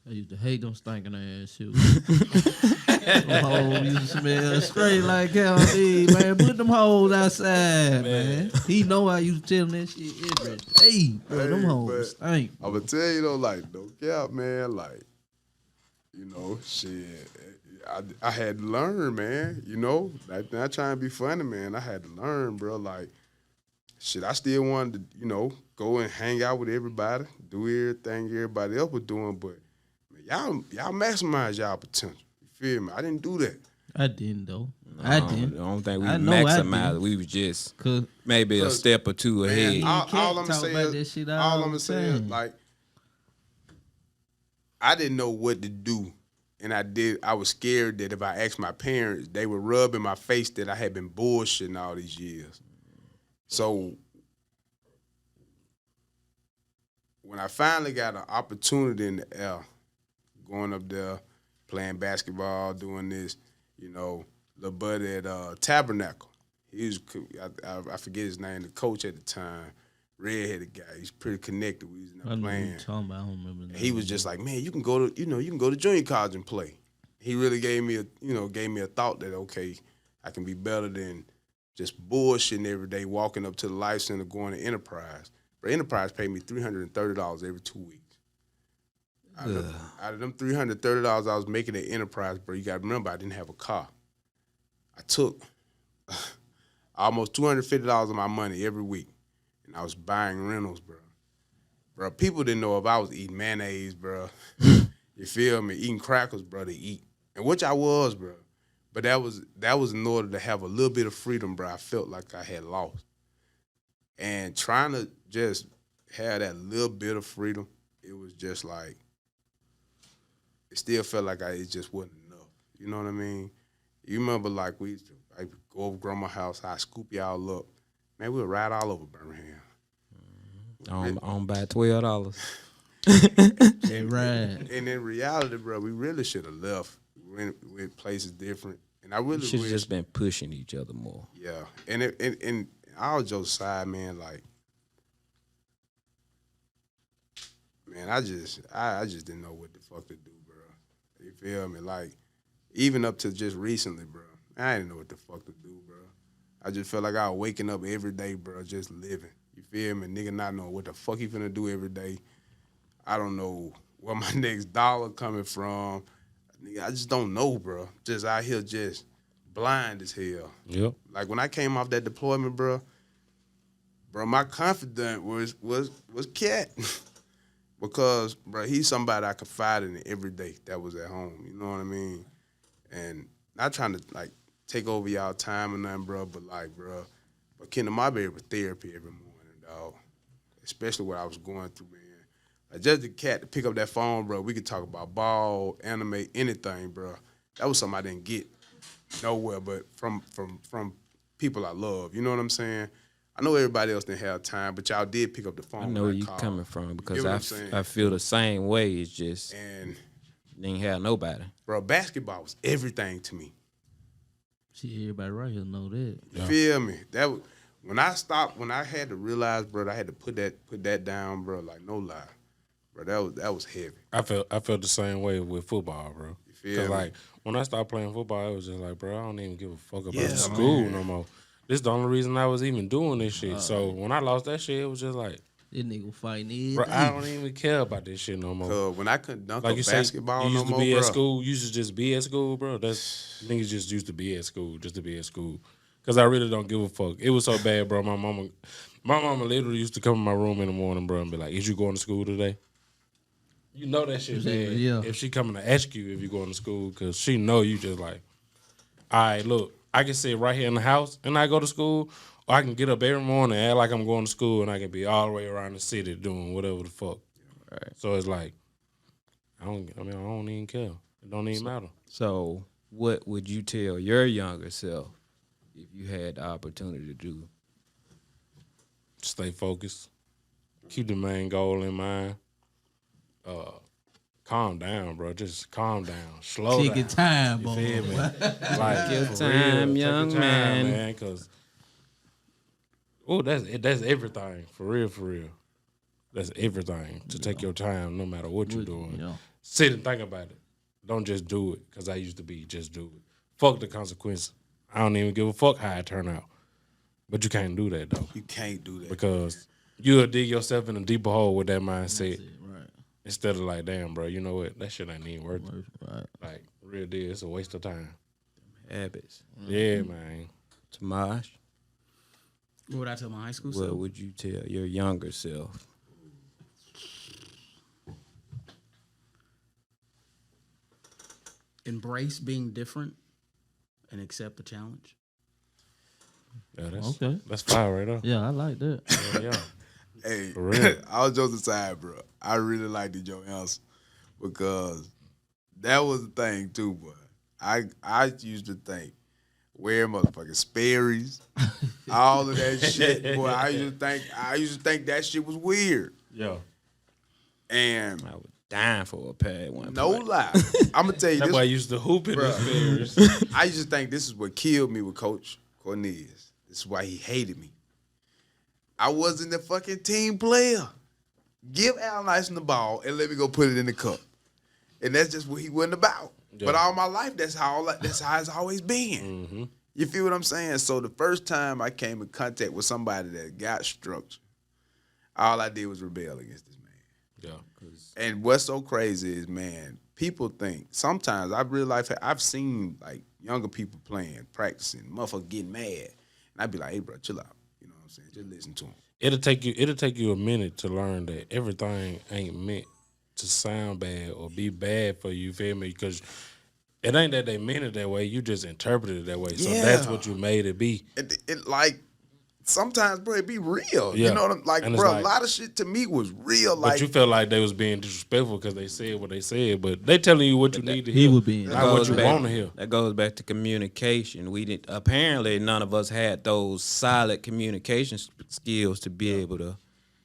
I used to hate them stinking ass shoes. Them hoes used to smell straight like Captain D, man. Put them hoes outside, man. He know I used to tell him that shit every day, bro. Them hoes stink. I'm gonna tell you though, like, no cap, man. Like, you know, shit. I had to learn, man. You know, not trying to be funny, man. I had to learn, bro. Like, shit, I still wanted to, you know, go and hang out with everybody, do everything everybody else was doing, but man, y'all maximize y'all potential. You feel me? I didn't do that. I didn't though. I didn't. The only thing we I know I maximized, didn't. we was just Cause maybe a step or two ahead. Man, all can't I'm talk saying, about that shit all all I'm the gonna say is, time. like, I didn't know what to do, and I was scared that if I asked my parents, they would rub in my face that I had been bullshitting all these years. So when I finally got an opportunity in the air, going up there, playing basketball, doing this, you know, the buddy at Tabernacle, he was, I forget his name, the coach at the time, redheaded guy. He's pretty connected. We was in I there know what playing. you're talking about. I don't remember. He was just like, man, you can go to junior college and play. He really gave me a thought that, okay, I can be better than just bullshitting every day, walking up to the Life Center, going to Enterprise. But Enterprise paid me $330 every 2 weeks. Out of them $330 I was making at Enterprise, bro, you got to remember, I didn't have a car. I took almost $250 of my money every week, and I was buying rentals, bro. Bro, people didn't know if I was eating mayonnaise, bro. You feel me? Eating crackers, bro, to eat. And which I was, bro. But that was in order to have a little bit of freedom, bro. I felt like I had lost. And trying to just have that little bit of freedom, it was just like, it still felt like it just wasn't enough. You know what I mean? You remember like we used to go over grandma's house, I scoop y'all up. Man, we would ride all over Birmingham. On by $12. They ride. And in reality, bro, we really should have left. We went places different. And I really Should have wish, just been pushing each other more. yeah. And all jokes aside, man, like, man, I just didn't know what the fuck to do, bro. You feel me? Like, even up to just recently, bro, I didn't know what the fuck to do, bro. I just felt like I was waking up every day, bro, just living. You feel me? Nigga not knowing what the fuck he finna do every day. I don't know where my next dollar coming from. Nigga, I just don't know, bro. Just out here just blind as hell. Yep. Like when I came off that deployment, bro, my confidence was Cat. Because, bro, he's somebody I confide in every day that was at home. You know what I mean? And not trying to, like, take over y'all time or nothing, bro, but, like, bro, but Kendall Marbury was therapy every morning, dog. Especially what I was going through, man. Like, just the Cat to pick up that phone, bro, we could talk about ball, anime, anything, bro. That was something I didn't get nowhere but from people I love. You know what I'm saying? I know everybody else didn't have time, but y'all did pick up the phone. I know where you called. coming from get because what I'm saying? I feel the same way. It's just And, didn't have nobody. bro, basketball was everything to me. See, everybody right here know that. You feel me? That was, when I had to realize, bro, I had to put that down, bro, like no lie. Bro, that was heavy. I felt the same way with football, bro. You feel Cause me? like when I started playing football, it was just like, bro, I don't even give a fuck about Yeah, school man. no more. This is the only reason I was even doing this shit. So when I lost that shit, it was just like, This nigga fighting every bro, day. I don't even care about this shit no more. Cause when I couldn't dunk Like up you say, basketball you no used to more, be bro. at school. You used to just be at school, bro. That's niggas just used to be at school, just to be at school. Cause I really don't give a fuck. It was so bad, bro. My mama literally used to come in my room in the morning, bro, and be like, "Is you going to school today?" You know that shit bad. Yeah. If she coming to ask you if you going to school, cause she know you just like, all right, look, I can sit right here in the house and I go to school, or I can get up every morning and act like I'm going to school, and I can be all the way around the city doing whatever the fuck. Right. So it's like, I don't even care. It don't even matter. So, what would you tell your younger self if you had the opportunity to do? Stay focused. Keep the main goal in mind. Calm down, bro. Just calm down. Slow Take down. your time, You boy. feel me? Like, your for time, real. young Take your time, man. Cause, that's everything. For real. That's everything. To take your time, no matter what you're doing. Yeah. Sit and think about it. Don't just do it. Cause I used to be just do it. Fuck the consequences. I don't even give a fuck how it turn out. But you can't do that though, You can't do that. because you'll dig yourself in a deeper hole with that mindset. Right. Instead of like, damn, bro, you know what? That shit ain't even worth it. Right. Like, real deal, it's a waste of time. Habits. Yeah, man. Tomash, What would I tell my high school what self? would you tell your younger self? Embrace being different and accept the challenge. Yeah, that's Okay. that's fire right there. Yeah, I like that. Yeah. Hey, For real. all jokes aside, bro, I really liked your answer because that was the thing too, boy. I used to think wear motherfucking Sperry's, all of that shit, boy. I used to think that shit was weird. Yeah. And I was dying for a pad one. no point. lie, I'm gonna tell you That's why I this. used to hoop in the Bruh. Spears. I used to think this is what killed me with Coach Cornelius. This is why he hated me. I wasn't a fucking team player. Give Al Nyson the ball and let me go put it in the cup. And that's just what he wasn't about. Yeah. But all my life, that's how it's always been. Mm-hmm. You feel what I'm saying? So the first time I came in contact with somebody that got structure, all I did was rebel against this man. Yeah. And what's so crazy is, man, people think sometimes I real life I've seen like younger people playing, practicing, motherfucker getting mad, and I'd be like, "Hey, bro, chill out." You know what I'm saying? Just listen to him. It'll take you a minute to learn that everything ain't meant to sound bad or be bad for you, feel me? Because it ain't that they meant it that way, you just interpreted it that way. So Yeah. that's what you made it be. It like sometimes, bro, it be real. Yeah. You know what I'm like, And it's bro? like- a lot of shit to me was real. But Like, you felt like they was being disrespectful because they said what they said, but they telling you what you need to he hear. was being- not what you back- want to hear. That goes back to communication. We didn't. Apparently, none of us had those solid communication skills to be able to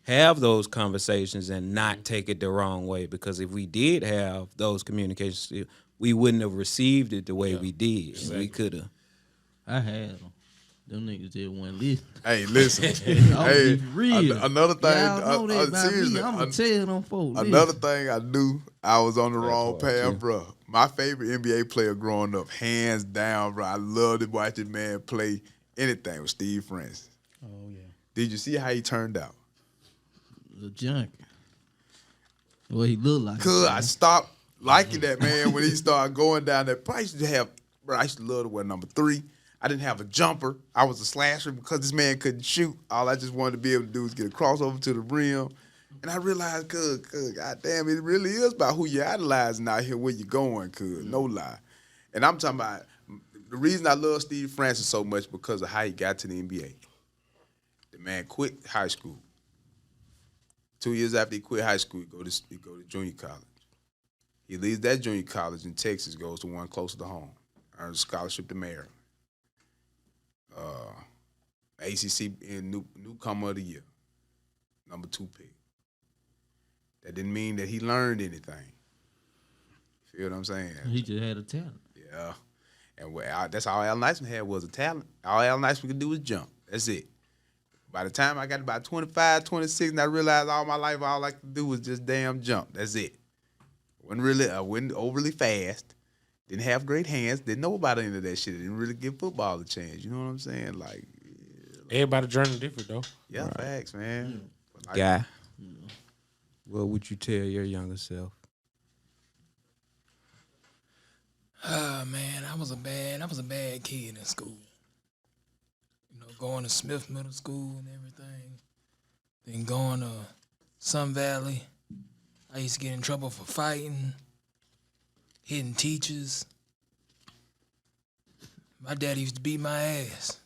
have those conversations and not take it the wrong way. Because if we did have those communication skills, we wouldn't have received it the way we did. And we could have. I had them. Them niggas just wouldn't listen. hey, listen. I'm hey, be real. another thing. Y'all know that about seriously, me. I'm gonna tell them folks. another thing I knew I was on the wrong part, path, too. bro. My favorite NBA player growing up, hands down, bro. I loved to watch this man play anything with Steve Francis. Oh yeah. Did you see how he turned out? The junkie. What he look like? Cause I stopped liking that man when he started going down that. I used to have, bro. I used to love to wear number 3. I didn't have a jumper. I was a slasher because this man couldn't shoot. All I just wanted to be able to do was get a crossover to the rim. And I realized, cuz, goddamn, it really is about who you're idolizing out here, where you're going, cuz, no lie. And I'm talking about, the reason I love Steve Francis so much because of how he got to the NBA. The man quit high school. 2 years after he quit high school, he go to junior college. He leaves that junior college in Texas, goes to one closer to home, earns a scholarship to Maryland. ACC in newcomer of the year, number 2 pick. That didn't mean that he learned anything. Feel what I'm saying? He just had a talent. Yeah. And that's all Al Niceman had was a talent. All Al Niceman could do was jump. That's it. By the time I got about 25, 26, and I realized all my life all I could do was just damn jump. That's it. Wasn't overly fast. Didn't have great hands. Didn't know about any of that shit. Didn't really give football a chance. You know what I'm saying? Like, Everybody journey different though. yeah, facts, man. But like, Guy, what would you tell your younger self? Man, I was a bad kid in school. You know, going to Smith Middle School and everything. Then going to Sun Valley. I used to get in trouble for fighting, hitting teachers. My daddy used to beat my ass.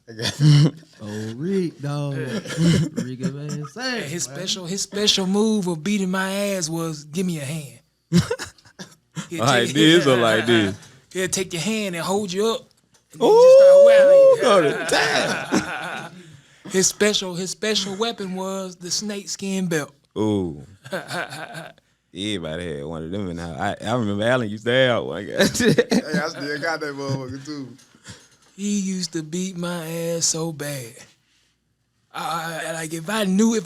Oh, Rick, dog. Rick of ass. And his special move of beating my ass was give me a hand. He'd Like take- this or like this? He'll take your hand and hold you up. And then you just start wailing. Go to town. His special weapon was the snake skin belt. Ooh. Everybody had one of them in the house. I remember Alan used to have one. hey, I still got that motherfucker too. He used to beat my ass so bad. Like if I knew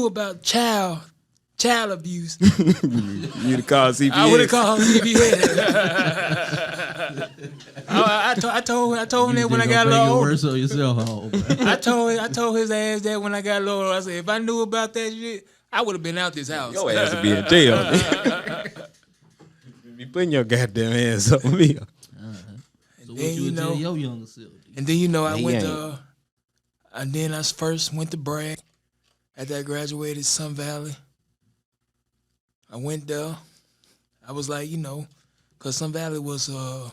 about child abuse, You'd call CPS. I would have called CPS. I told him that when I got a little older. Worse on yourself, home. I told his ass that when I got a little older. I said if I knew about that shit, I would have been out this house. Your ass would be in jail. You putting your goddamn hands on me. So what then, you you would tell know- your younger self? And then I He went ain't. to, and then I first went to Bragg. After I graduated Sun Valley, I went there. I was like, cause Sun Valley was an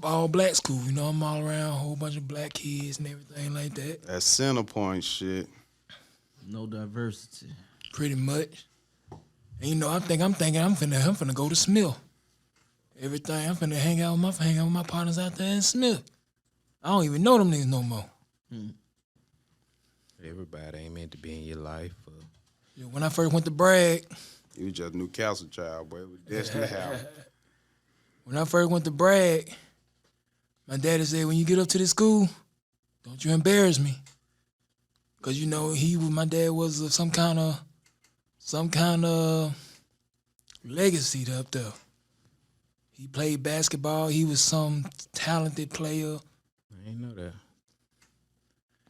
all black school. I'm all around a whole bunch of black kids and everything like that. That center point shit. No diversity. Pretty much. And I'm thinking I'm finna go to Smith. Everything I'm finna hang out with my partners out there in Smith. I don't even know them niggas no more. Everybody ain't meant to be in your life. When I first went to Bragg, You was just a Newcastle child, boy. It was destined to happen. when I first went to Bragg, my daddy said, when you get up to this school, don't you embarrass me. Cause my dad was of some kind of legacy up there. He played basketball. He was some talented player. I ain't know that.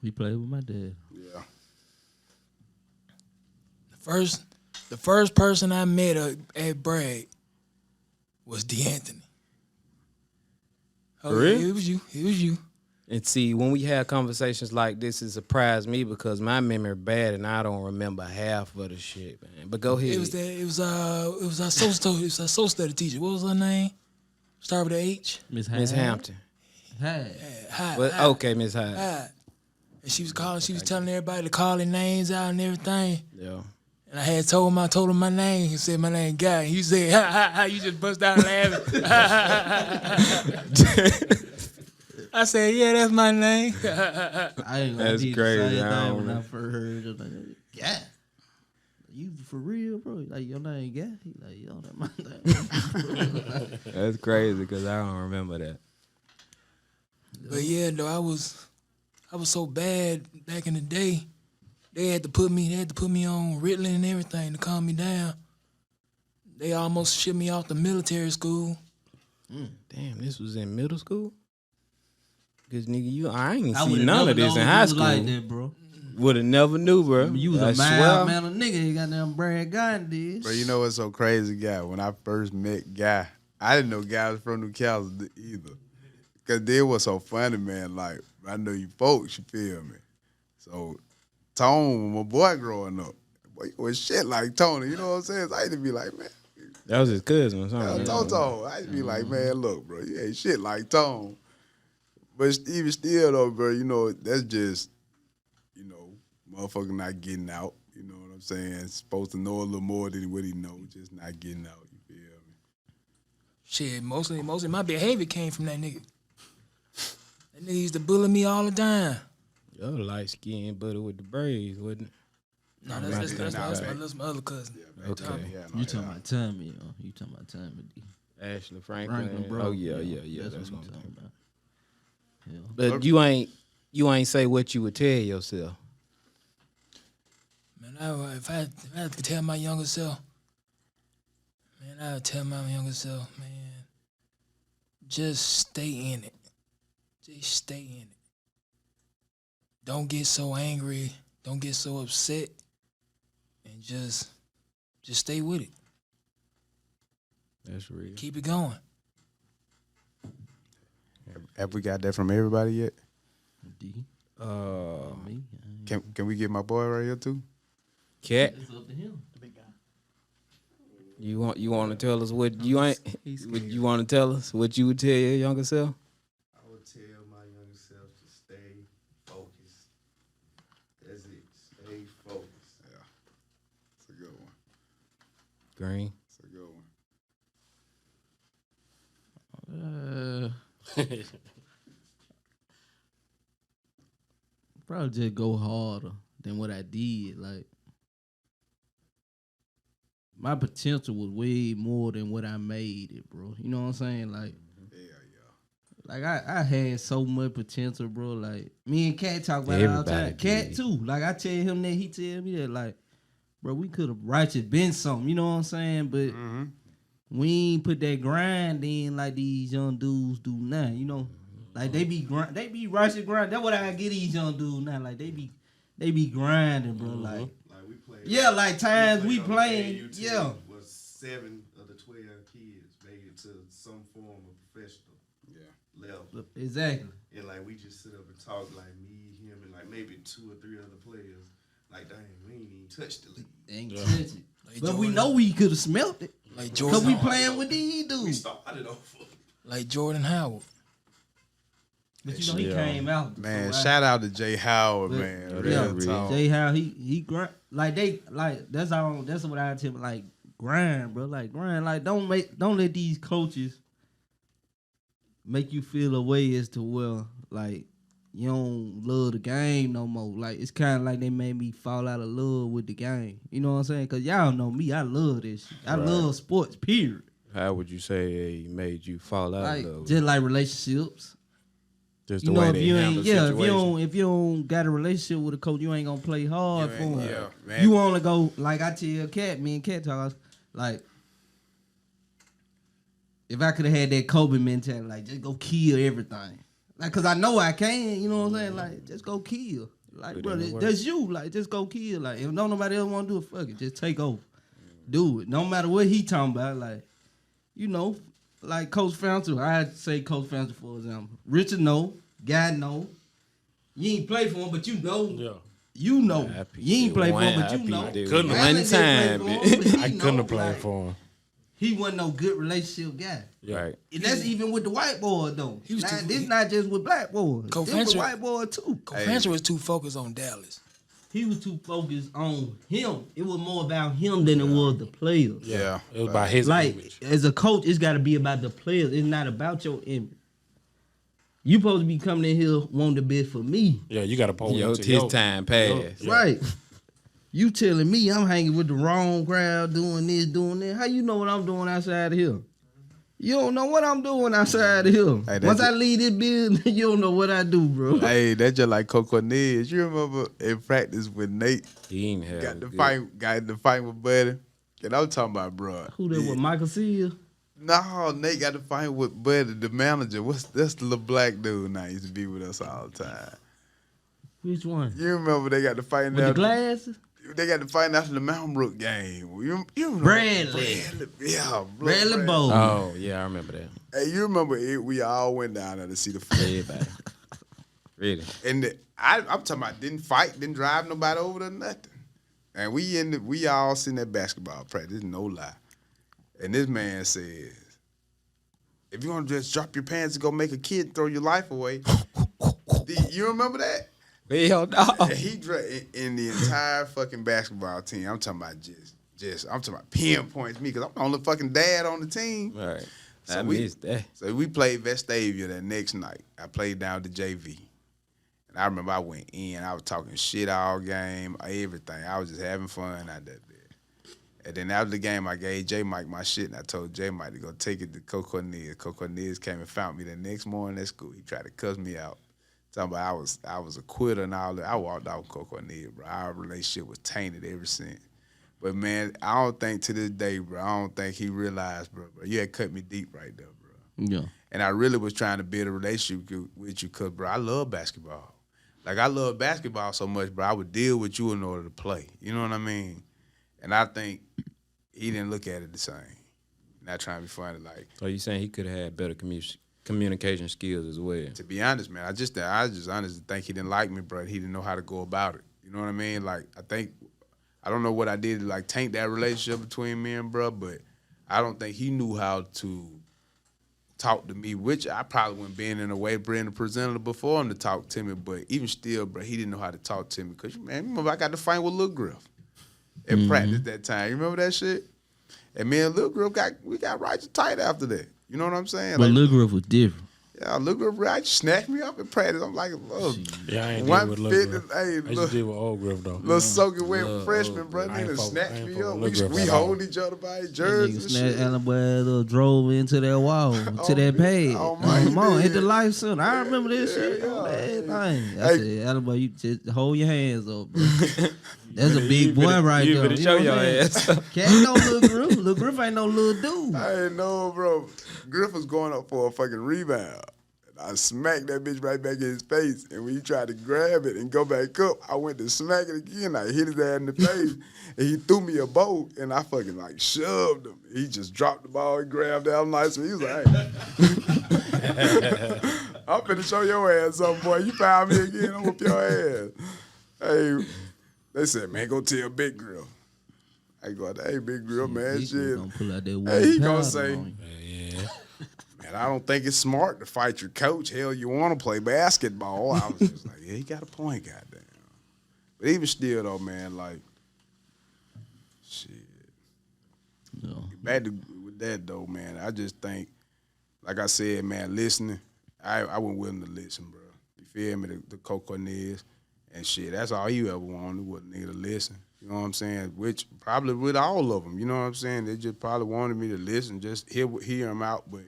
He played with my dad. Yeah. The first person I met at Bragg was DeAnthony. Oh, For real? yeah, it was you. And see, when we have conversations like this, it surprised me because my memory bad and I don't remember half of the shit, man. But go ahead. It was our social study teacher. What was her name? Start with a H. Miss Miss Hampton. Hey. Hyde. Well, Hyde, okay, Miss Hyde. Hyde. And she was telling everybody to call their names out and everything. Yeah. And I told him my name. He said my name Guy. He said, ha ha ha, you just bust out laughing. I said, yeah, that's my name. I ain't gonna That's do the crazy. same I thing don't when I know. first heard it. Like, yeah. You for real, bro? Like, your name Guy? He like, yo, that my name. That's crazy because I don't remember that. But yeah, though, I was so bad back in the day. They had to put me on Ritalin and everything to calm me down. They almost shipped me off to military school. Damn, this was in middle school? Because, nigga, I ain't I see would've none never of this known in you high was school. like that, bro. Would have never knew, bro. You was I a swear. mild man of nigga. You got them Brad Guy did. Bro, you know what's so crazy, Guy? When I first met Guy, I didn't know Guy was from New Castle either. Because they was so funny, man. Like, I know you folks, you feel me? So, Tone, my boy growing up, boy, he was shit like Tony, you know what I'm saying? So I used to be like, man, That was his cousin or something. Tone. I used to be like, man, look, bro, you ain't shit like Tone. But even still, though, bro, you know, that's just, you know, motherfucker not getting out. You know what I'm saying? Supposed to know a little more than what he know, just not getting out. You feel me? Shit, mostly my behavior came from that nigga. That nigga used to bully me all the time. Yo, light skinned buddy with the braids, wasn't it? No, that's my other cousin. Okay. Yeah, no, You yeah. talking about Tommy, yo. You talking about Tommy D. Ashley Franklin. Franklin, bro. Oh, yeah. That's what what I'm I'm talking about. Yeah. But you ain't say what you would tell yourself. Man, if I had to tell my younger self, man, I would tell my younger self, man, just stay in it. Just stay in it. Don't get so angry. Don't get so upset. And just stay with it. That's real. Keep it going. Have we got that from everybody yet? D. Me? Me. Can we get my boy right here too? Cat, It's up to him. you want to tell us what you ain't? What you want to tell us what you would tell your younger self? I would tell my younger self to stay focused. That's it. Stay focused. It's a good one. Green. It's a good one. Probably just go harder than what I did. Like, my potential was way more than what I made it, bro. You know what I'm saying? Like, like I had so much potential, bro. Like, me and Cat talk about it all the time. Everybody Cat did. too. Like, I tell him that, he tell me that. Like, bro, we could have righteous been something. You know what I'm saying? But we ain't put that grind in like these young dudes do now. You know, like they be righteous grind. That's what I get these young dudes now. Like they be grinding, bro. Like, Like we played. yeah, like times we on the playing. AUT, Yeah, Was 7 of the 12 kids made it to some form of professional level. exactly. And like we just sit up and talk like me, him, and like maybe 2 or 3 other players. Like, dang, we ain't even touched the league. They ain't touch it. Like But we Jordan- know we could have smelt it. Like Cause Jordan, we playing with these We dudes. started off. like Jordan Howard. But you know he came out. Man, so I- shout out to Jay Howard, But- man. Yeah, Real real. talk. Jay how he grind that's what I tell him, like grind, bro. Like grind. Like don't let these coaches make you feel a way as to well, like you don't love the game no more. Like it's kind of like they made me fall out of love with the game. You know what I'm saying? Cause y'all know me, I love this shit. I love sports, period. How would you say he made you fall out Like of love? just like relationships. Just You the know, way if they you handle ain't, situations. if you don't got a relationship with a coach, you ain't gonna play hard You for ain't- him. yeah, man. You wanna go like I tell Cat, me and Cat talk like. If I could have had that Kobe mentality, like just go kill everything, like cause I know I can, you know what I'm saying? Like just go kill, like Put bro, in the work. that's you, like just go kill, like if don't nobody else want to do it, fuck it, just take over, do it. No matter what he talking about, like you know, like Coach Fountain, I'd say Coach Fountain for example. Richard know, Guy know, you ain't play for him, but you know, Yeah. you know, I peeped you ain't it play for him, one- but I you peeped know. it Couldn't Allen one didn't play time. for him, but he I know, couldn't have played like, for him. he wasn't no good relationship guy. Right. And that's even with the white boy though. He was Now, too- this not just with black boys. Cole This with Fancher- white boy too. Fancher was too focused on Dallas. He was too focused on him. It was more about him than it was the players. Yeah. It was about his Like image. as a coach, it's got to be about the players. It's not about your image. You supposed to be coming in here wanting the best for me, Yeah, you got to pull Yo, into his your time passed. Yeah. right? You telling me I'm hanging with the wrong crowd, doing this, doing that. How you know what I'm doing outside of here? You don't know what I'm doing outside of here. Hey, that's Once I it. leave this building, you don't know what I do, bro. Hey, that's just like Coco Nez. You remember in practice with Nate He ain't have got the good- fight with Buddy? And I'm talking about, bro. Who that was? Michael Sears? No, Nate got the fight with Buddy, the manager. That's the little black dude now used to be with us all the time. Which one? You remember they got the fight With the glasses? They got the fight after the Mountain Brook game. You remember Bradley. Yeah, Bradley Bow. Oh, yeah, I remember that. Hey, you remember we all went down there to see the fight. Everybody. Really. And I'm talking about didn't fight, didn't drive nobody over to nothing. And we all seen that basketball practice, no lie. And this man says, if you want to just drop your pants and go make a kid throw your life away, you remember that? Hell no. And he in the entire fucking basketball team. I'm talking about I'm talking about pinpoints me because I'm the only fucking dad on the team. Right. So I missed that. So we played Vestavia that next night. I played down to JV. And I remember I went in. I was talking shit all game, everything. I was just having fun out there. And then after the game, I gave J Mike my shit, and I told J Mike to go take it to Coco Nez. Coco Nez came and found me the next morning at school. He tried to cuss me out. Talking about I was a quitter and all that. I walked out with Coco Nez, bro. Our relationship was tainted ever since. But man, I don't think to this day, bro, I don't think he realized, bro, you had cut me deep right there, bro. Yeah. And I really was trying to build a relationship with you because, bro, I love basketball. Like, I love basketball so much, bro, I would deal with you in order to play. You know what I mean? And I think he didn't look at it the same. Not trying to be funny, like. So you saying he could have had better communication skills as well? To be honest, man, I just honestly think he didn't like me, bro. He didn't know how to go about it. You know what I mean? Like, I don't know what I did to, like, taint that relationship between me and bro, but I don't think he knew how to talk to me, which I probably wouldn't been in a way bring the presenter before him to talk to me, but even still, bro, he didn't know how to talk to me. Because, man, remember I got to fight with Lil Griff at practice that time. You remember that shit? And me and Lil Griff got right tight after that. You know what I'm saying? But Like, Lil Griff was different. yeah, Lil Griff right snatched me up in practice. I'm like, look, Yeah, I ain't deal with Lil 150, Griff. hey, I used to look. deal with Old Griff, though. Little soaking wet Lil freshman, bro. I ain't Nigga fuck- I snatched ain't me fuck up. with Lil Griff We at all. hold each other by his Nigga jerseys and snatched shit. Alabama, drove into that wall, to that pad. oh, man, Come on, he hit the did. life center. I remember this shit. yeah. Everything. I Hey. said, Alabama, you just hold your hands up, bro. That's a big boy right You there. better show know your what I'm saying? ass. Can't no Lil Griff. Lil Griff ain't no little dude. I ain't know, bro. Griff was going up for a fucking rebound. And I smacked that bitch right back in his face. And when he tried to grab it and go back up, I went to smack it again. I hit his ass in the face. And he threw me a bow. And I fucking like shoved him. He just dropped the ball and grabbed that nice. He was like, hey. I'm finna show your ass something, boy. You found me again, I'm whoop your ass. Hey, they said, man, go tell Big Grill. I go, hey, Big Grill, man, He shit. gonna pull out that Hey, he white gonna powder say, on you. man, I don't think it's smart to fight your coach. Hell, you want to play basketball. I was just like, yeah, he got a point, goddamn. But even still, though, man, like, shit. No. Back to with that, though, man, I just think, like I said, man, listening, I wasn't willing to listen, bro. You feel me? The Coco Nez and shit. That's all you ever wanted was a nigga to listen. You know what I'm saying? Which probably with all of them. You know what I'm saying? They just probably wanted me to listen, just hear them out. But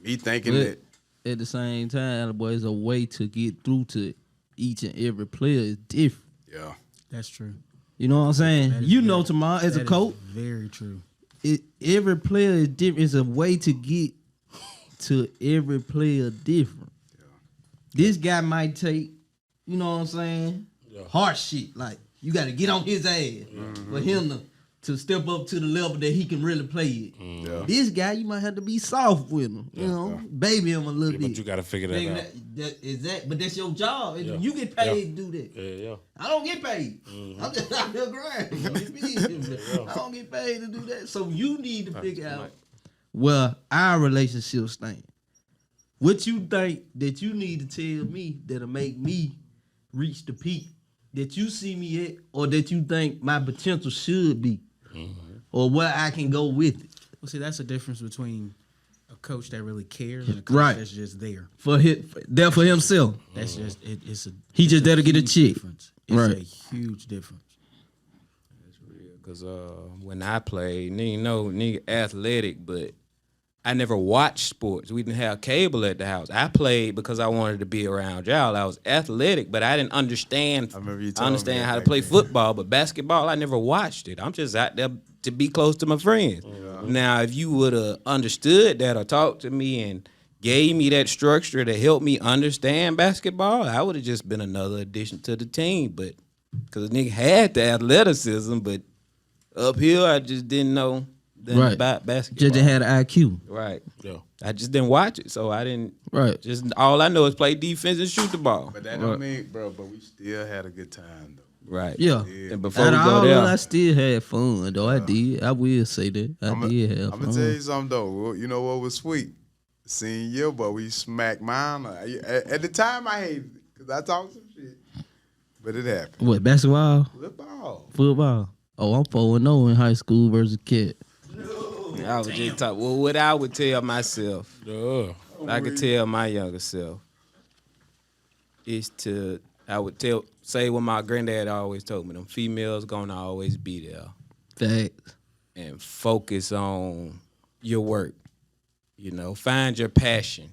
me thinking But that, at the same time, boy, it's a way to get through to each and every player is different. yeah. That's true. You know what I'm saying? That is You very- know, tomorrow as a That is coach, very true. every player is different. It's a way to get to every player different. This guy might take, you know what I'm saying, harsh shit. Like, you got to get on his ass for him to to step up to the level that he can really play it. Yeah. This guy, you might have to be soft with him, you know, baby him a little bit. But you got to figure that Maybe out. but that's your job. Yeah. You get paid to do that. Yeah. I don't get paid. I'm just out there grinding. I don't get paid to do that. So you need to figure out where our relationship stand. What you think that you need to tell me that'll make me reach the peak that you see me at, or that you think my potential should be, or where I can go with it. Well, see, that's the difference between a coach that really cares and a coach Right. that's just there. There for himself. That's just it's a. He it's just a there to get a huge check. difference. It's Right. a huge difference. Because when I played, nigga athletic, but I never watched sports. We didn't have cable at the house. I played because I wanted to be around y'all. I was athletic, but I didn't understand. I remember you I told me understand that how to back play then. football, but basketball, I never watched it. I'm just out there to be close to my friends. Now, if you would have understood that or talked to me and gave me that structure to help me understand basketball, I would have just been another addition to the team. But because nigga had the athleticism, but up here I just didn't know Right. about basketball. Judge had an IQ. Right. Yeah. I just didn't watch it, so I didn't. Right. Just all I know is play defense and shoot the ball. But that don't mean, bro. But we still had a good time though. Right. Yeah. And before Out we of go all there, of it, I still had fun, though. I did. I will say that. I did have I'm fun. gonna tell you something though. You know what was sweet? Senior year, but we smacked mine. At the time, I hated it because I talked some shit, but it happened. What, basketball? Football. Football? Oh, I'm 4-0 in high school versus Cat. I was just talking. Well, what I would tell myself, Yeah. I could tell my younger self, is I would say what my granddad always told me: them females gonna always be there, Facts. and focus on your work. You know, find your passion.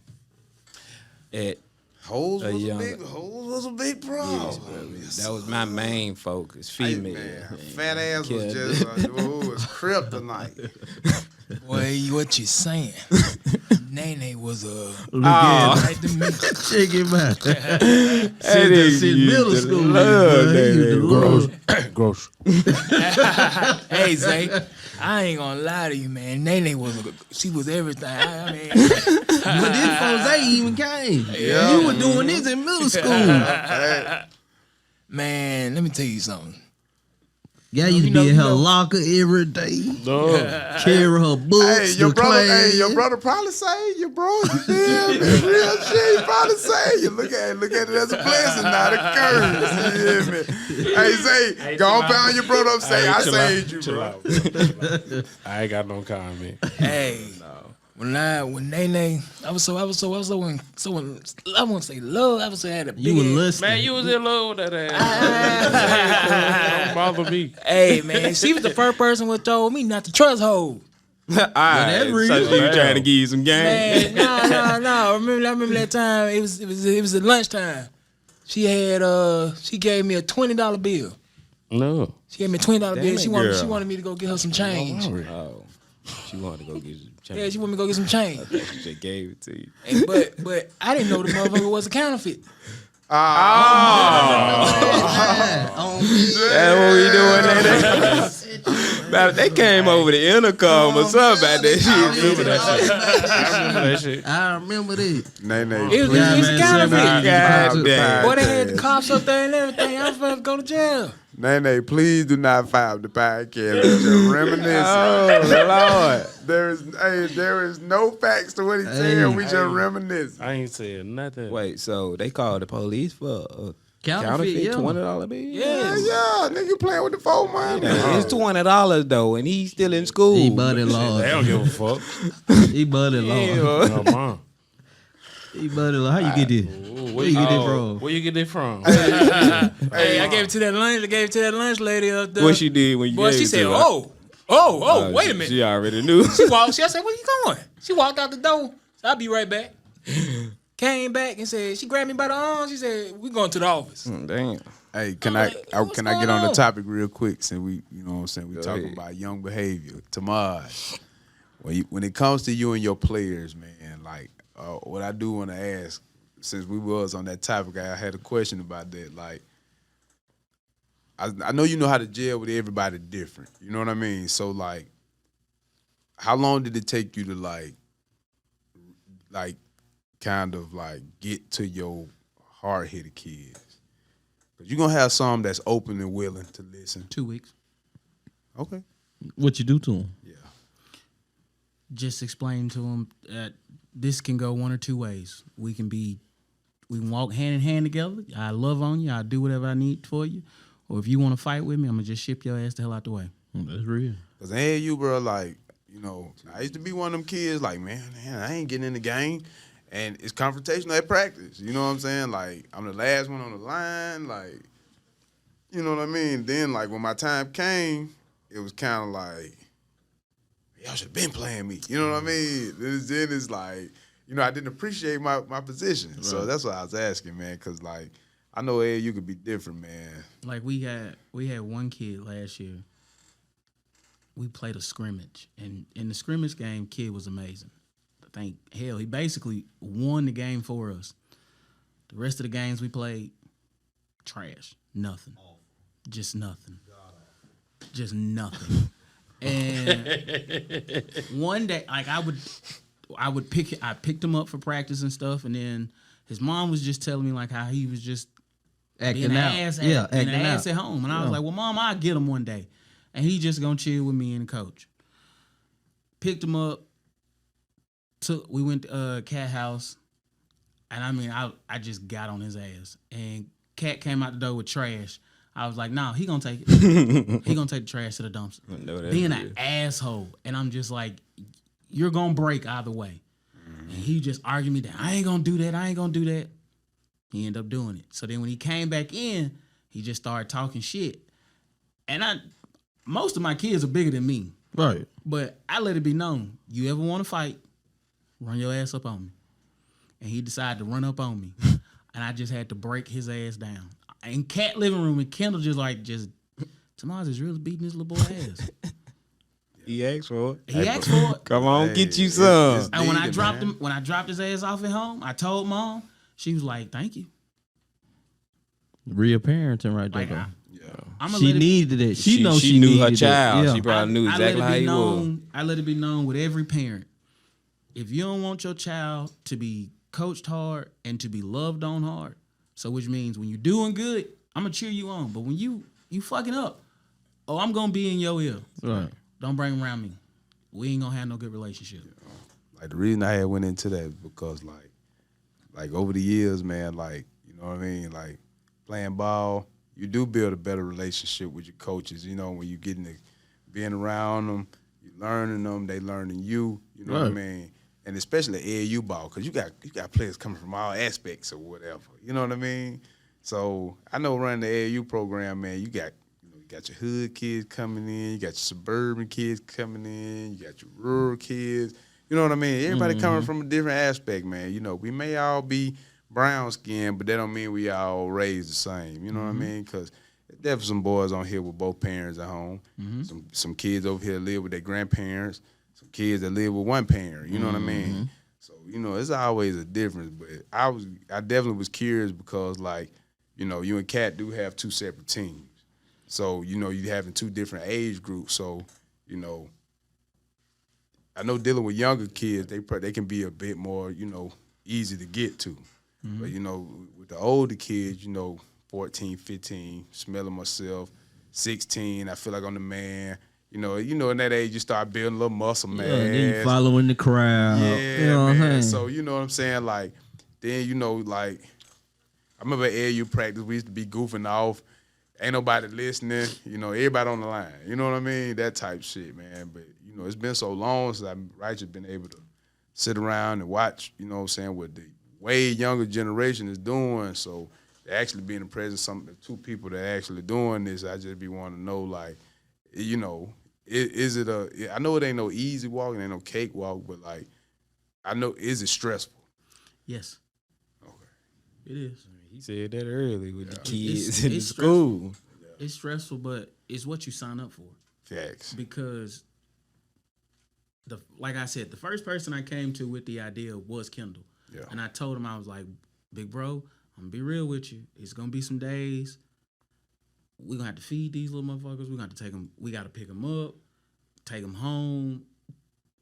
Holes was young- Holes was a big problem. That was my main focus. Hey, Female. man, her fat ass was Yeah. just was kryptonite. Boy, what you saying? Nene was a Look at right to me. Check him out. That Since nigga middle used to school, love boy, that he used to nigga. love- Gross. Hey Zay, I ain't gonna lie to you, man. Nene she was everything. I mean, But this folks ain't even came. Yeah. You were doing this in middle school. man, let me tell you something. Yeah, used to be in her locker every day. No. Carry her books Hey, your to brother. class. Hey, your brother probably say you, bro. You feel me? Real shit. He probably say you. Look at it as a blessing, not a curse. You hear me? Hey, say, go on, pound your brother up. Say, I chill out, saved you, chill bro. out, chill out. I ain't got no comment. Hey, when Nene, I was so I won't say love. I would say I had a big. You were ass- listening. Man, you was in love with that ass. Don't bother me. Hey man, she was the first person who told me not to trust hoes. All right, that real. so she was trying to give you some game. Man, no. I remember that time. It was at lunchtime. She gave me a $20 bill. No. She gave me a $20 bill. Damn She it, wanted girl. me to go get her some change. Oh, she wanted to go get some change. Yeah, she wanted me to go get some change. She just gave it to you. And, but I didn't know the motherfucker was a counterfeit. That's what we doing there. They came over the intercom or something about that shit. Remember that shit. I remember that. Nene, It was Yeah, a man, counterfeit. God damn. Boy, they had the cops up there and everything. I was finna go to jail. Nene, please do not file the podcast. It's just reminiscing. Oh, Lord. There is no facts to what he said. We just reminisce. I ain't saying nothing. Wait, so they called the police for a Counterfeit, counterfeit yeah. $20 bill? Yeah, nigga playing with the phone money. It's $20 though, and he's still in school. He buddy They law. don't give a fuck. He buddy law. No, mom. He buddy law. How you get this? Where you get this from? Where you get it from? Hey, I gave it to that lunch. I gave it to that lunch lady up there. What she did when you Boy, gave she it said, to her? wait a minute. She already knew. She walked. I said, where you going? She walked out the door. So I'll be right back. Came back and said, she grabbed me by the arm. She said, we going to the office. Damn. Hey, can I'm I like, I what's can I get going on the on? topic real quick since we what I'm saying we Go talking ahead. about young behavior. Tamaj, when it comes to you and your players, man, like what I do want to ask, since we was on that topic, I had a question about that. Like, I know you know how to gel with everybody different. You know what I mean? So like, how long did it take you to like kind of like get to your hard hitted kids? Cause you're gonna have some that's open and willing to listen. 2 weeks. Okay. What you do to him? Yeah. Just explain to them that this can go one or two ways. We can walk hand in hand together. I love on you. I'll do whatever I need for you. Or if you want to fight with me, I'm gonna just ship your ass the hell out the way. That's real. Cause hey, you bro, like, you know, I used to be one of them kids like, man, I ain't getting in the game. And it's confrontational at practice. You know what I'm saying? Like, I'm the last one on the line. Like, you know what I mean? Then, like, when my time came, it was kind of like, y'all should have been playing me. You know what I mean? Then it's like, you know, I didn't appreciate my position. Right. So that's what I was asking, man, because, like, I know, Ed, you could be different, man. Like, we had one kid last year. We played a scrimmage. And in the scrimmage game, kid was amazing. He basically won the game for us. The rest of the games we played, trash. Nothing. Just nothing. Just nothing. And one day, like I picked him up for practice and stuff, and then his mom was just telling me like how he was just Acting out. acting ass at home. And I was like, well, Mom, I'll get him one day. And he just gonna chill with me and the coach. Picked him up. We went to Cat house, and I mean, I just got on his ass. And Cat came out the door with trash. I was like, nah, he gonna take it. He gonna take the trash to the dumpster. Being an asshole. And I'm just like, you're gonna break either way. And he just argued me down. I ain't gonna do that. He ended up doing it. So then when he came back in, he just started talking shit. And most of my kids are bigger than me. Right. But I let it be known, you ever want to fight, run your ass up on me. And he decided to run up on me. And I just had to break his ass down. In Cat living room, and Kendall Tomas is really beating this little boy ass. He asked for it. He asked for it. Come on, get you some. And when I dropped his ass off at home, I told Mom. She was like, "Thank you." Real parenting right there. Like, she needed it. She knew her needed child. It. Yeah. She probably knew exactly how he was. I let it be known with every parent. If you don't want your child to be coached hard and to be loved on hard, so which means when you're doing good, I'm gonna cheer you on. But when you fucking up, I'm gonna be in your ear. Right. Don't bring him around me. We ain't gonna have no good relationship. Like the reason I had went into that is because like over the years, man, like, you know what I mean, like playing ball, you do build a better relationship with your coaches. You know, when you getting to being around them, you learning them, they learning you. You know what I mean. And especially AAU ball, because you got players coming from all aspects or whatever. You know what I mean? So I know running the AAU program, man, you got your hood kids coming in, you got your suburban kids coming in, you got your rural kids. You know what I mean? Everybody coming from a different aspect, man. You know, we may all be brown skinned, but that don't mean we all raised the same. You know what I mean? Because there's some boys on here with both parents at home. Some kids over here live with their grandparents. Some kids that live with one parent. You know what I mean? So, you know, it's always a difference. But I definitely was curious because, like, you know, you and Kat do have two separate teams. So, you know, you having two different age groups. So, you know, I know dealing with younger kids, they can be a bit more, you know, easy to get to. But, you know, with the older kids, you know, 14, 15, smelling myself, 16, I feel like I'm the man. You know, in that age, you start building a little muscle, man. Yeah, then you following the crowd. Yeah, you know man. So, you know what I'm saying? Like, then, you know, like, I remember at AAU practice, we used to be goofing off. Ain't nobody listening. You know, everybody on the line. You know what I mean? That type shit, man. But, you know, it's been so long since I've just been able to sit around and watch, you know what I'm saying, what the way younger generation is doing. So, to actually be in the presence of two people that are actually doing this, I just be wanting to know, like, you know, I know it ain't no easy walk, it ain't no cake walk, but, like, I know, is it stressful? Yes. Okay. It is. He said that early with the kids It's in the school. It's stressful, but it's what you sign up for. Facts. Because, like I said, the first person I came to with the idea was Kendall. Yeah. And I told him, I was like, big bro, I'm going to be real with you. It's going to be some days we're gonna have to feed these little motherfuckers. We're gonna have to take them. We gotta pick them up, take them home,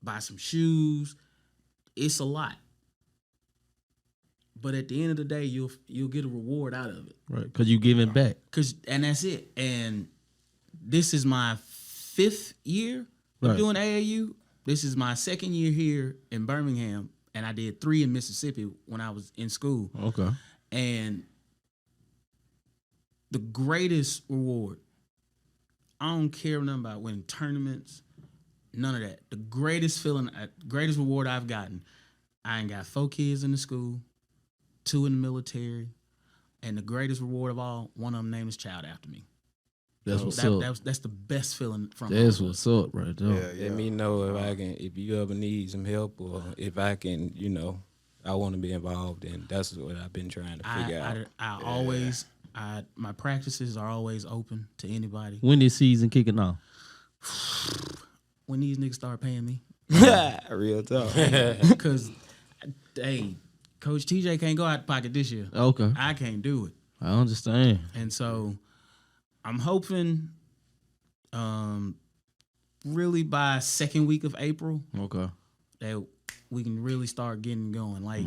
buy some shoes. It's a lot. But at the end of the day, you'll get a reward out of it. Right, because you giving back. And that's it. And this is my 5th year of doing AAU. This is my 2nd year here in Birmingham, and I did 3 in Mississippi when I was in school. Okay. And the greatest reward, I don't care nothing about winning tournaments, none of that. The greatest feeling, greatest reward I've gotten, I ain't got 4 kids in the school, 2 in the military, and the greatest reward of all, one of them named his child after me. That's what's up. That's the best feeling from That's all of us. what's up right there. Let me know if you ever need some help or if I can, I want to be involved, and that's what I've been trying to figure out. I always, my practices are always open to anybody. When this season kicking off? When these niggas start paying me, Real talk. because hey, Coach TJ can't go out of pocket this year. Okay. I can't do it, I understand. and so I'm hoping, really by 2nd week of April Okay. that we can really start getting going. Like,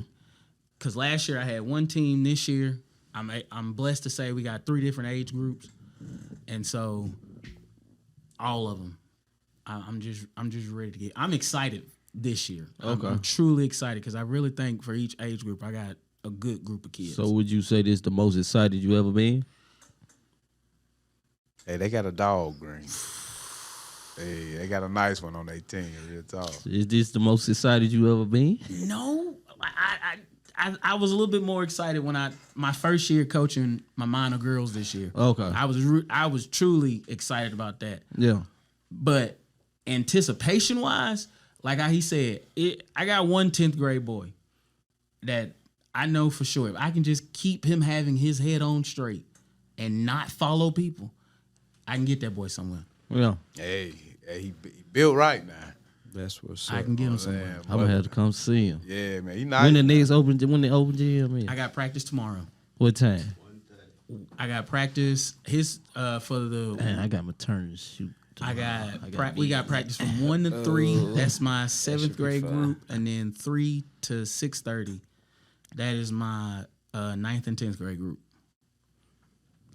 cause last year I had 1 team. This year I'm blessed to say we got 3 different age groups, and so all of them. I'm just ready to get. I'm excited this year. Okay. I'm truly excited because I really think for each age group I got a good group of kids. So would you say this the most excited you ever been? Hey, they got a dog, Green. Hey, they got a nice one on their team, real talk. Is this the most excited you ever been? No, I was a little bit more excited when my first year coaching my minor girls this year. Okay. I was truly excited about that. Yeah. But anticipation wise, like how he said, I got 1 10th grade boy that I know for sure if I can just keep him having his head on straight and not follow people, I can get that boy somewhere. Yeah. Hey, he built right now. That's what's I up. can get him somewhere. I'm gonna have to come see him. Yeah, man. He When nice. the next open gym is? I got practice tomorrow. What time? I got practice for the. Man, I got maternity shoot. I tomorrow. got we got practice from 1 to 3. That's my 7th grade group, and then 3 to 6:30. That is my 9th and 10th grade group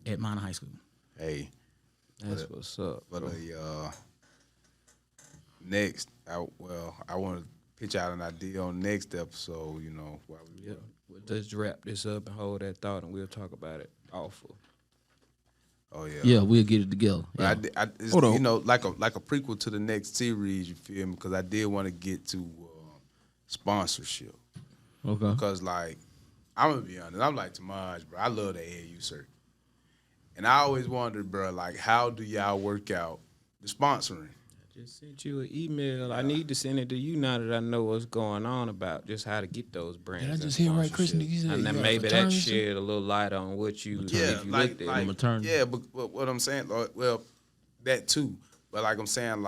at Minor High School. Hey, That's what's up. but next, I want to pitch out an idea on next episode. While we Yeah. We'll just wrap this up and hold that thought, and we'll talk about it awful. Oh yeah. Yeah, we'll get it together. Yeah. But it's, like a prequel to the next series. You feel me? Because I did want to get to sponsorship. Okay. Because like I'm gonna be honest, I'm like Tamaj, bro. I love the AAU circuit, and I always wondered, bro, like how do y'all work out the sponsoring? Just sent you an email. I need to send it to you now that I know what's going on about just how to get those brands. Did I and just hear right, sponsorships. Christian? You said And you then got maybe that fraternity? shed a little light on what you, if you looked at it. maternity. Yeah, but what I'm saying, well, that too. But like I'm saying,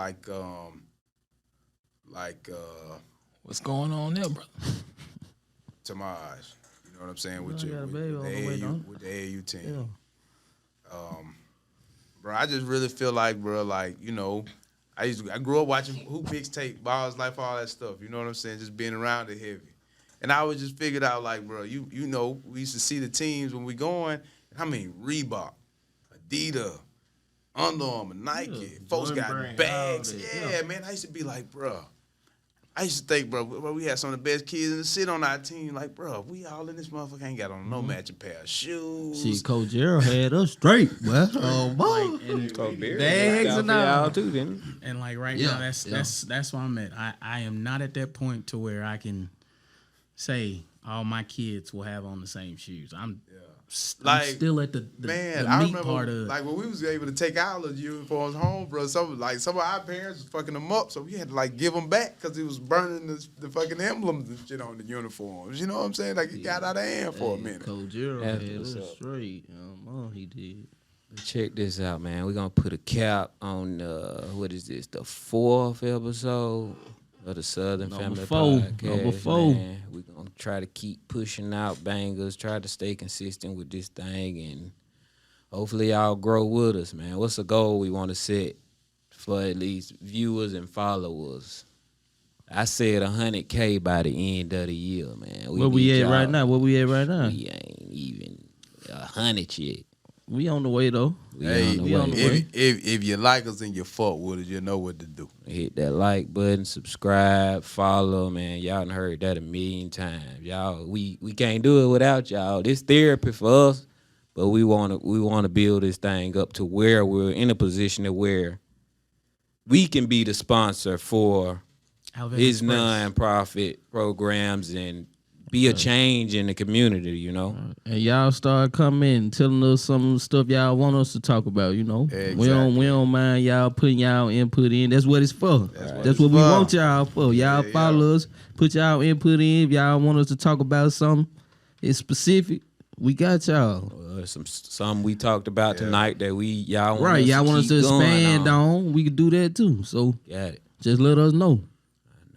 What's going on there, brother? Tamaj, you know what I'm saying with I your got a with baby the on the way, AAU don't with the AAU team. Yeah. Bro, I just really feel like, bro, like, I grew up watching Hoop Mixtape, Balls Life, all that stuff. You know what I'm saying? Just being around it heavy. And I was just figured out, like, bro, we used to see the teams when we going. I mean, Reebok, Adidas, Under Armour, Nike. Folks Jordan got brand, bags. all that, Yeah, man. I used to be like, bro. I used to think, bro, we had some of the best kids in the city on our team. Like, bro, we all in this motherfucker ain't got on no matching pair of shoes. See, Coach Gerald had us straight, boy. Oh, boy. Bags and all. y'all too, then. And like right Yeah, now, that's where I'm at. I am not at that point to where I can say all my kids will have on the same shoes. I'm Like, still at the Man, the I meat remember part of like when we was able to take our little uniforms home, bro. Some of our parents was fucking them up, so we had to like give them back because it was burning the fucking emblems and shit on the uniforms. You know what I'm saying? Like it got out of hand for a minute. Coach Gerald That's had what's us up. straight. He did. Check this out, man. We're going to put a cap on, what is this, the 4th episode of the Southern Number Family 4. Podcast. Number 4. Man. We're going to try to keep pushing out bangers, try to stay consistent with this thing, and hopefully y'all grow with us, man. What's the goal we want to set for at least viewers and followers? I said 100K by the end of the year, man. Where we need at y'all- right now? Where we at right now? We ain't even 100 yet. We on the way though. Hey, we on the way. if you like us and you fuck with us, you know what to do. Hit that like button, subscribe, follow, man. Y'all done heard that a million times. Y'all, we can't do it without y'all. This therapy for us, but we wanna build this thing up to where we're in a position to where we can be the sponsor for Outlet his Express. non-profit programs and be a change in the community, you know? And y'all start coming and telling us some of the stuff y'all want us to talk about, you know. We don't mind y'all putting y'all input in. That's what it's for. That's what we want y'all for. Y'all follow us, put y'all input in. If y'all want us to talk about something, it's specific. We got y'all. Some we talked about tonight that y'all want Right, us y'all to want us keep to going expand on. We could do that too. So Got it. just let us know.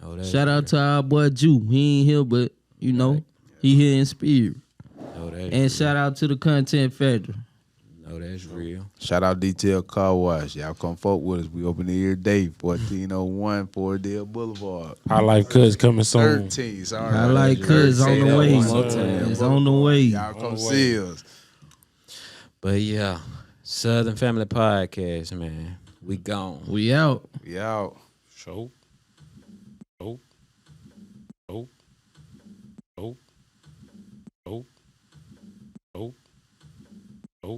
Know that. Shout out to our boy Jew. He ain't here, but you know, he here in spirit. Know that's And real. shout out to the Content Factory. Know that's real. Shout out Detail Car Wash. Y'all come fuck with us. We open every day, 1401 Fordale Boulevard. High Life Cuts coming soon. 13, sorry. I like cuz on Say the that way. one more time. It's on the way. Y'all come see us. But yeah, Southern Family Podcast, man. We gone. We out. We out. Show. Show.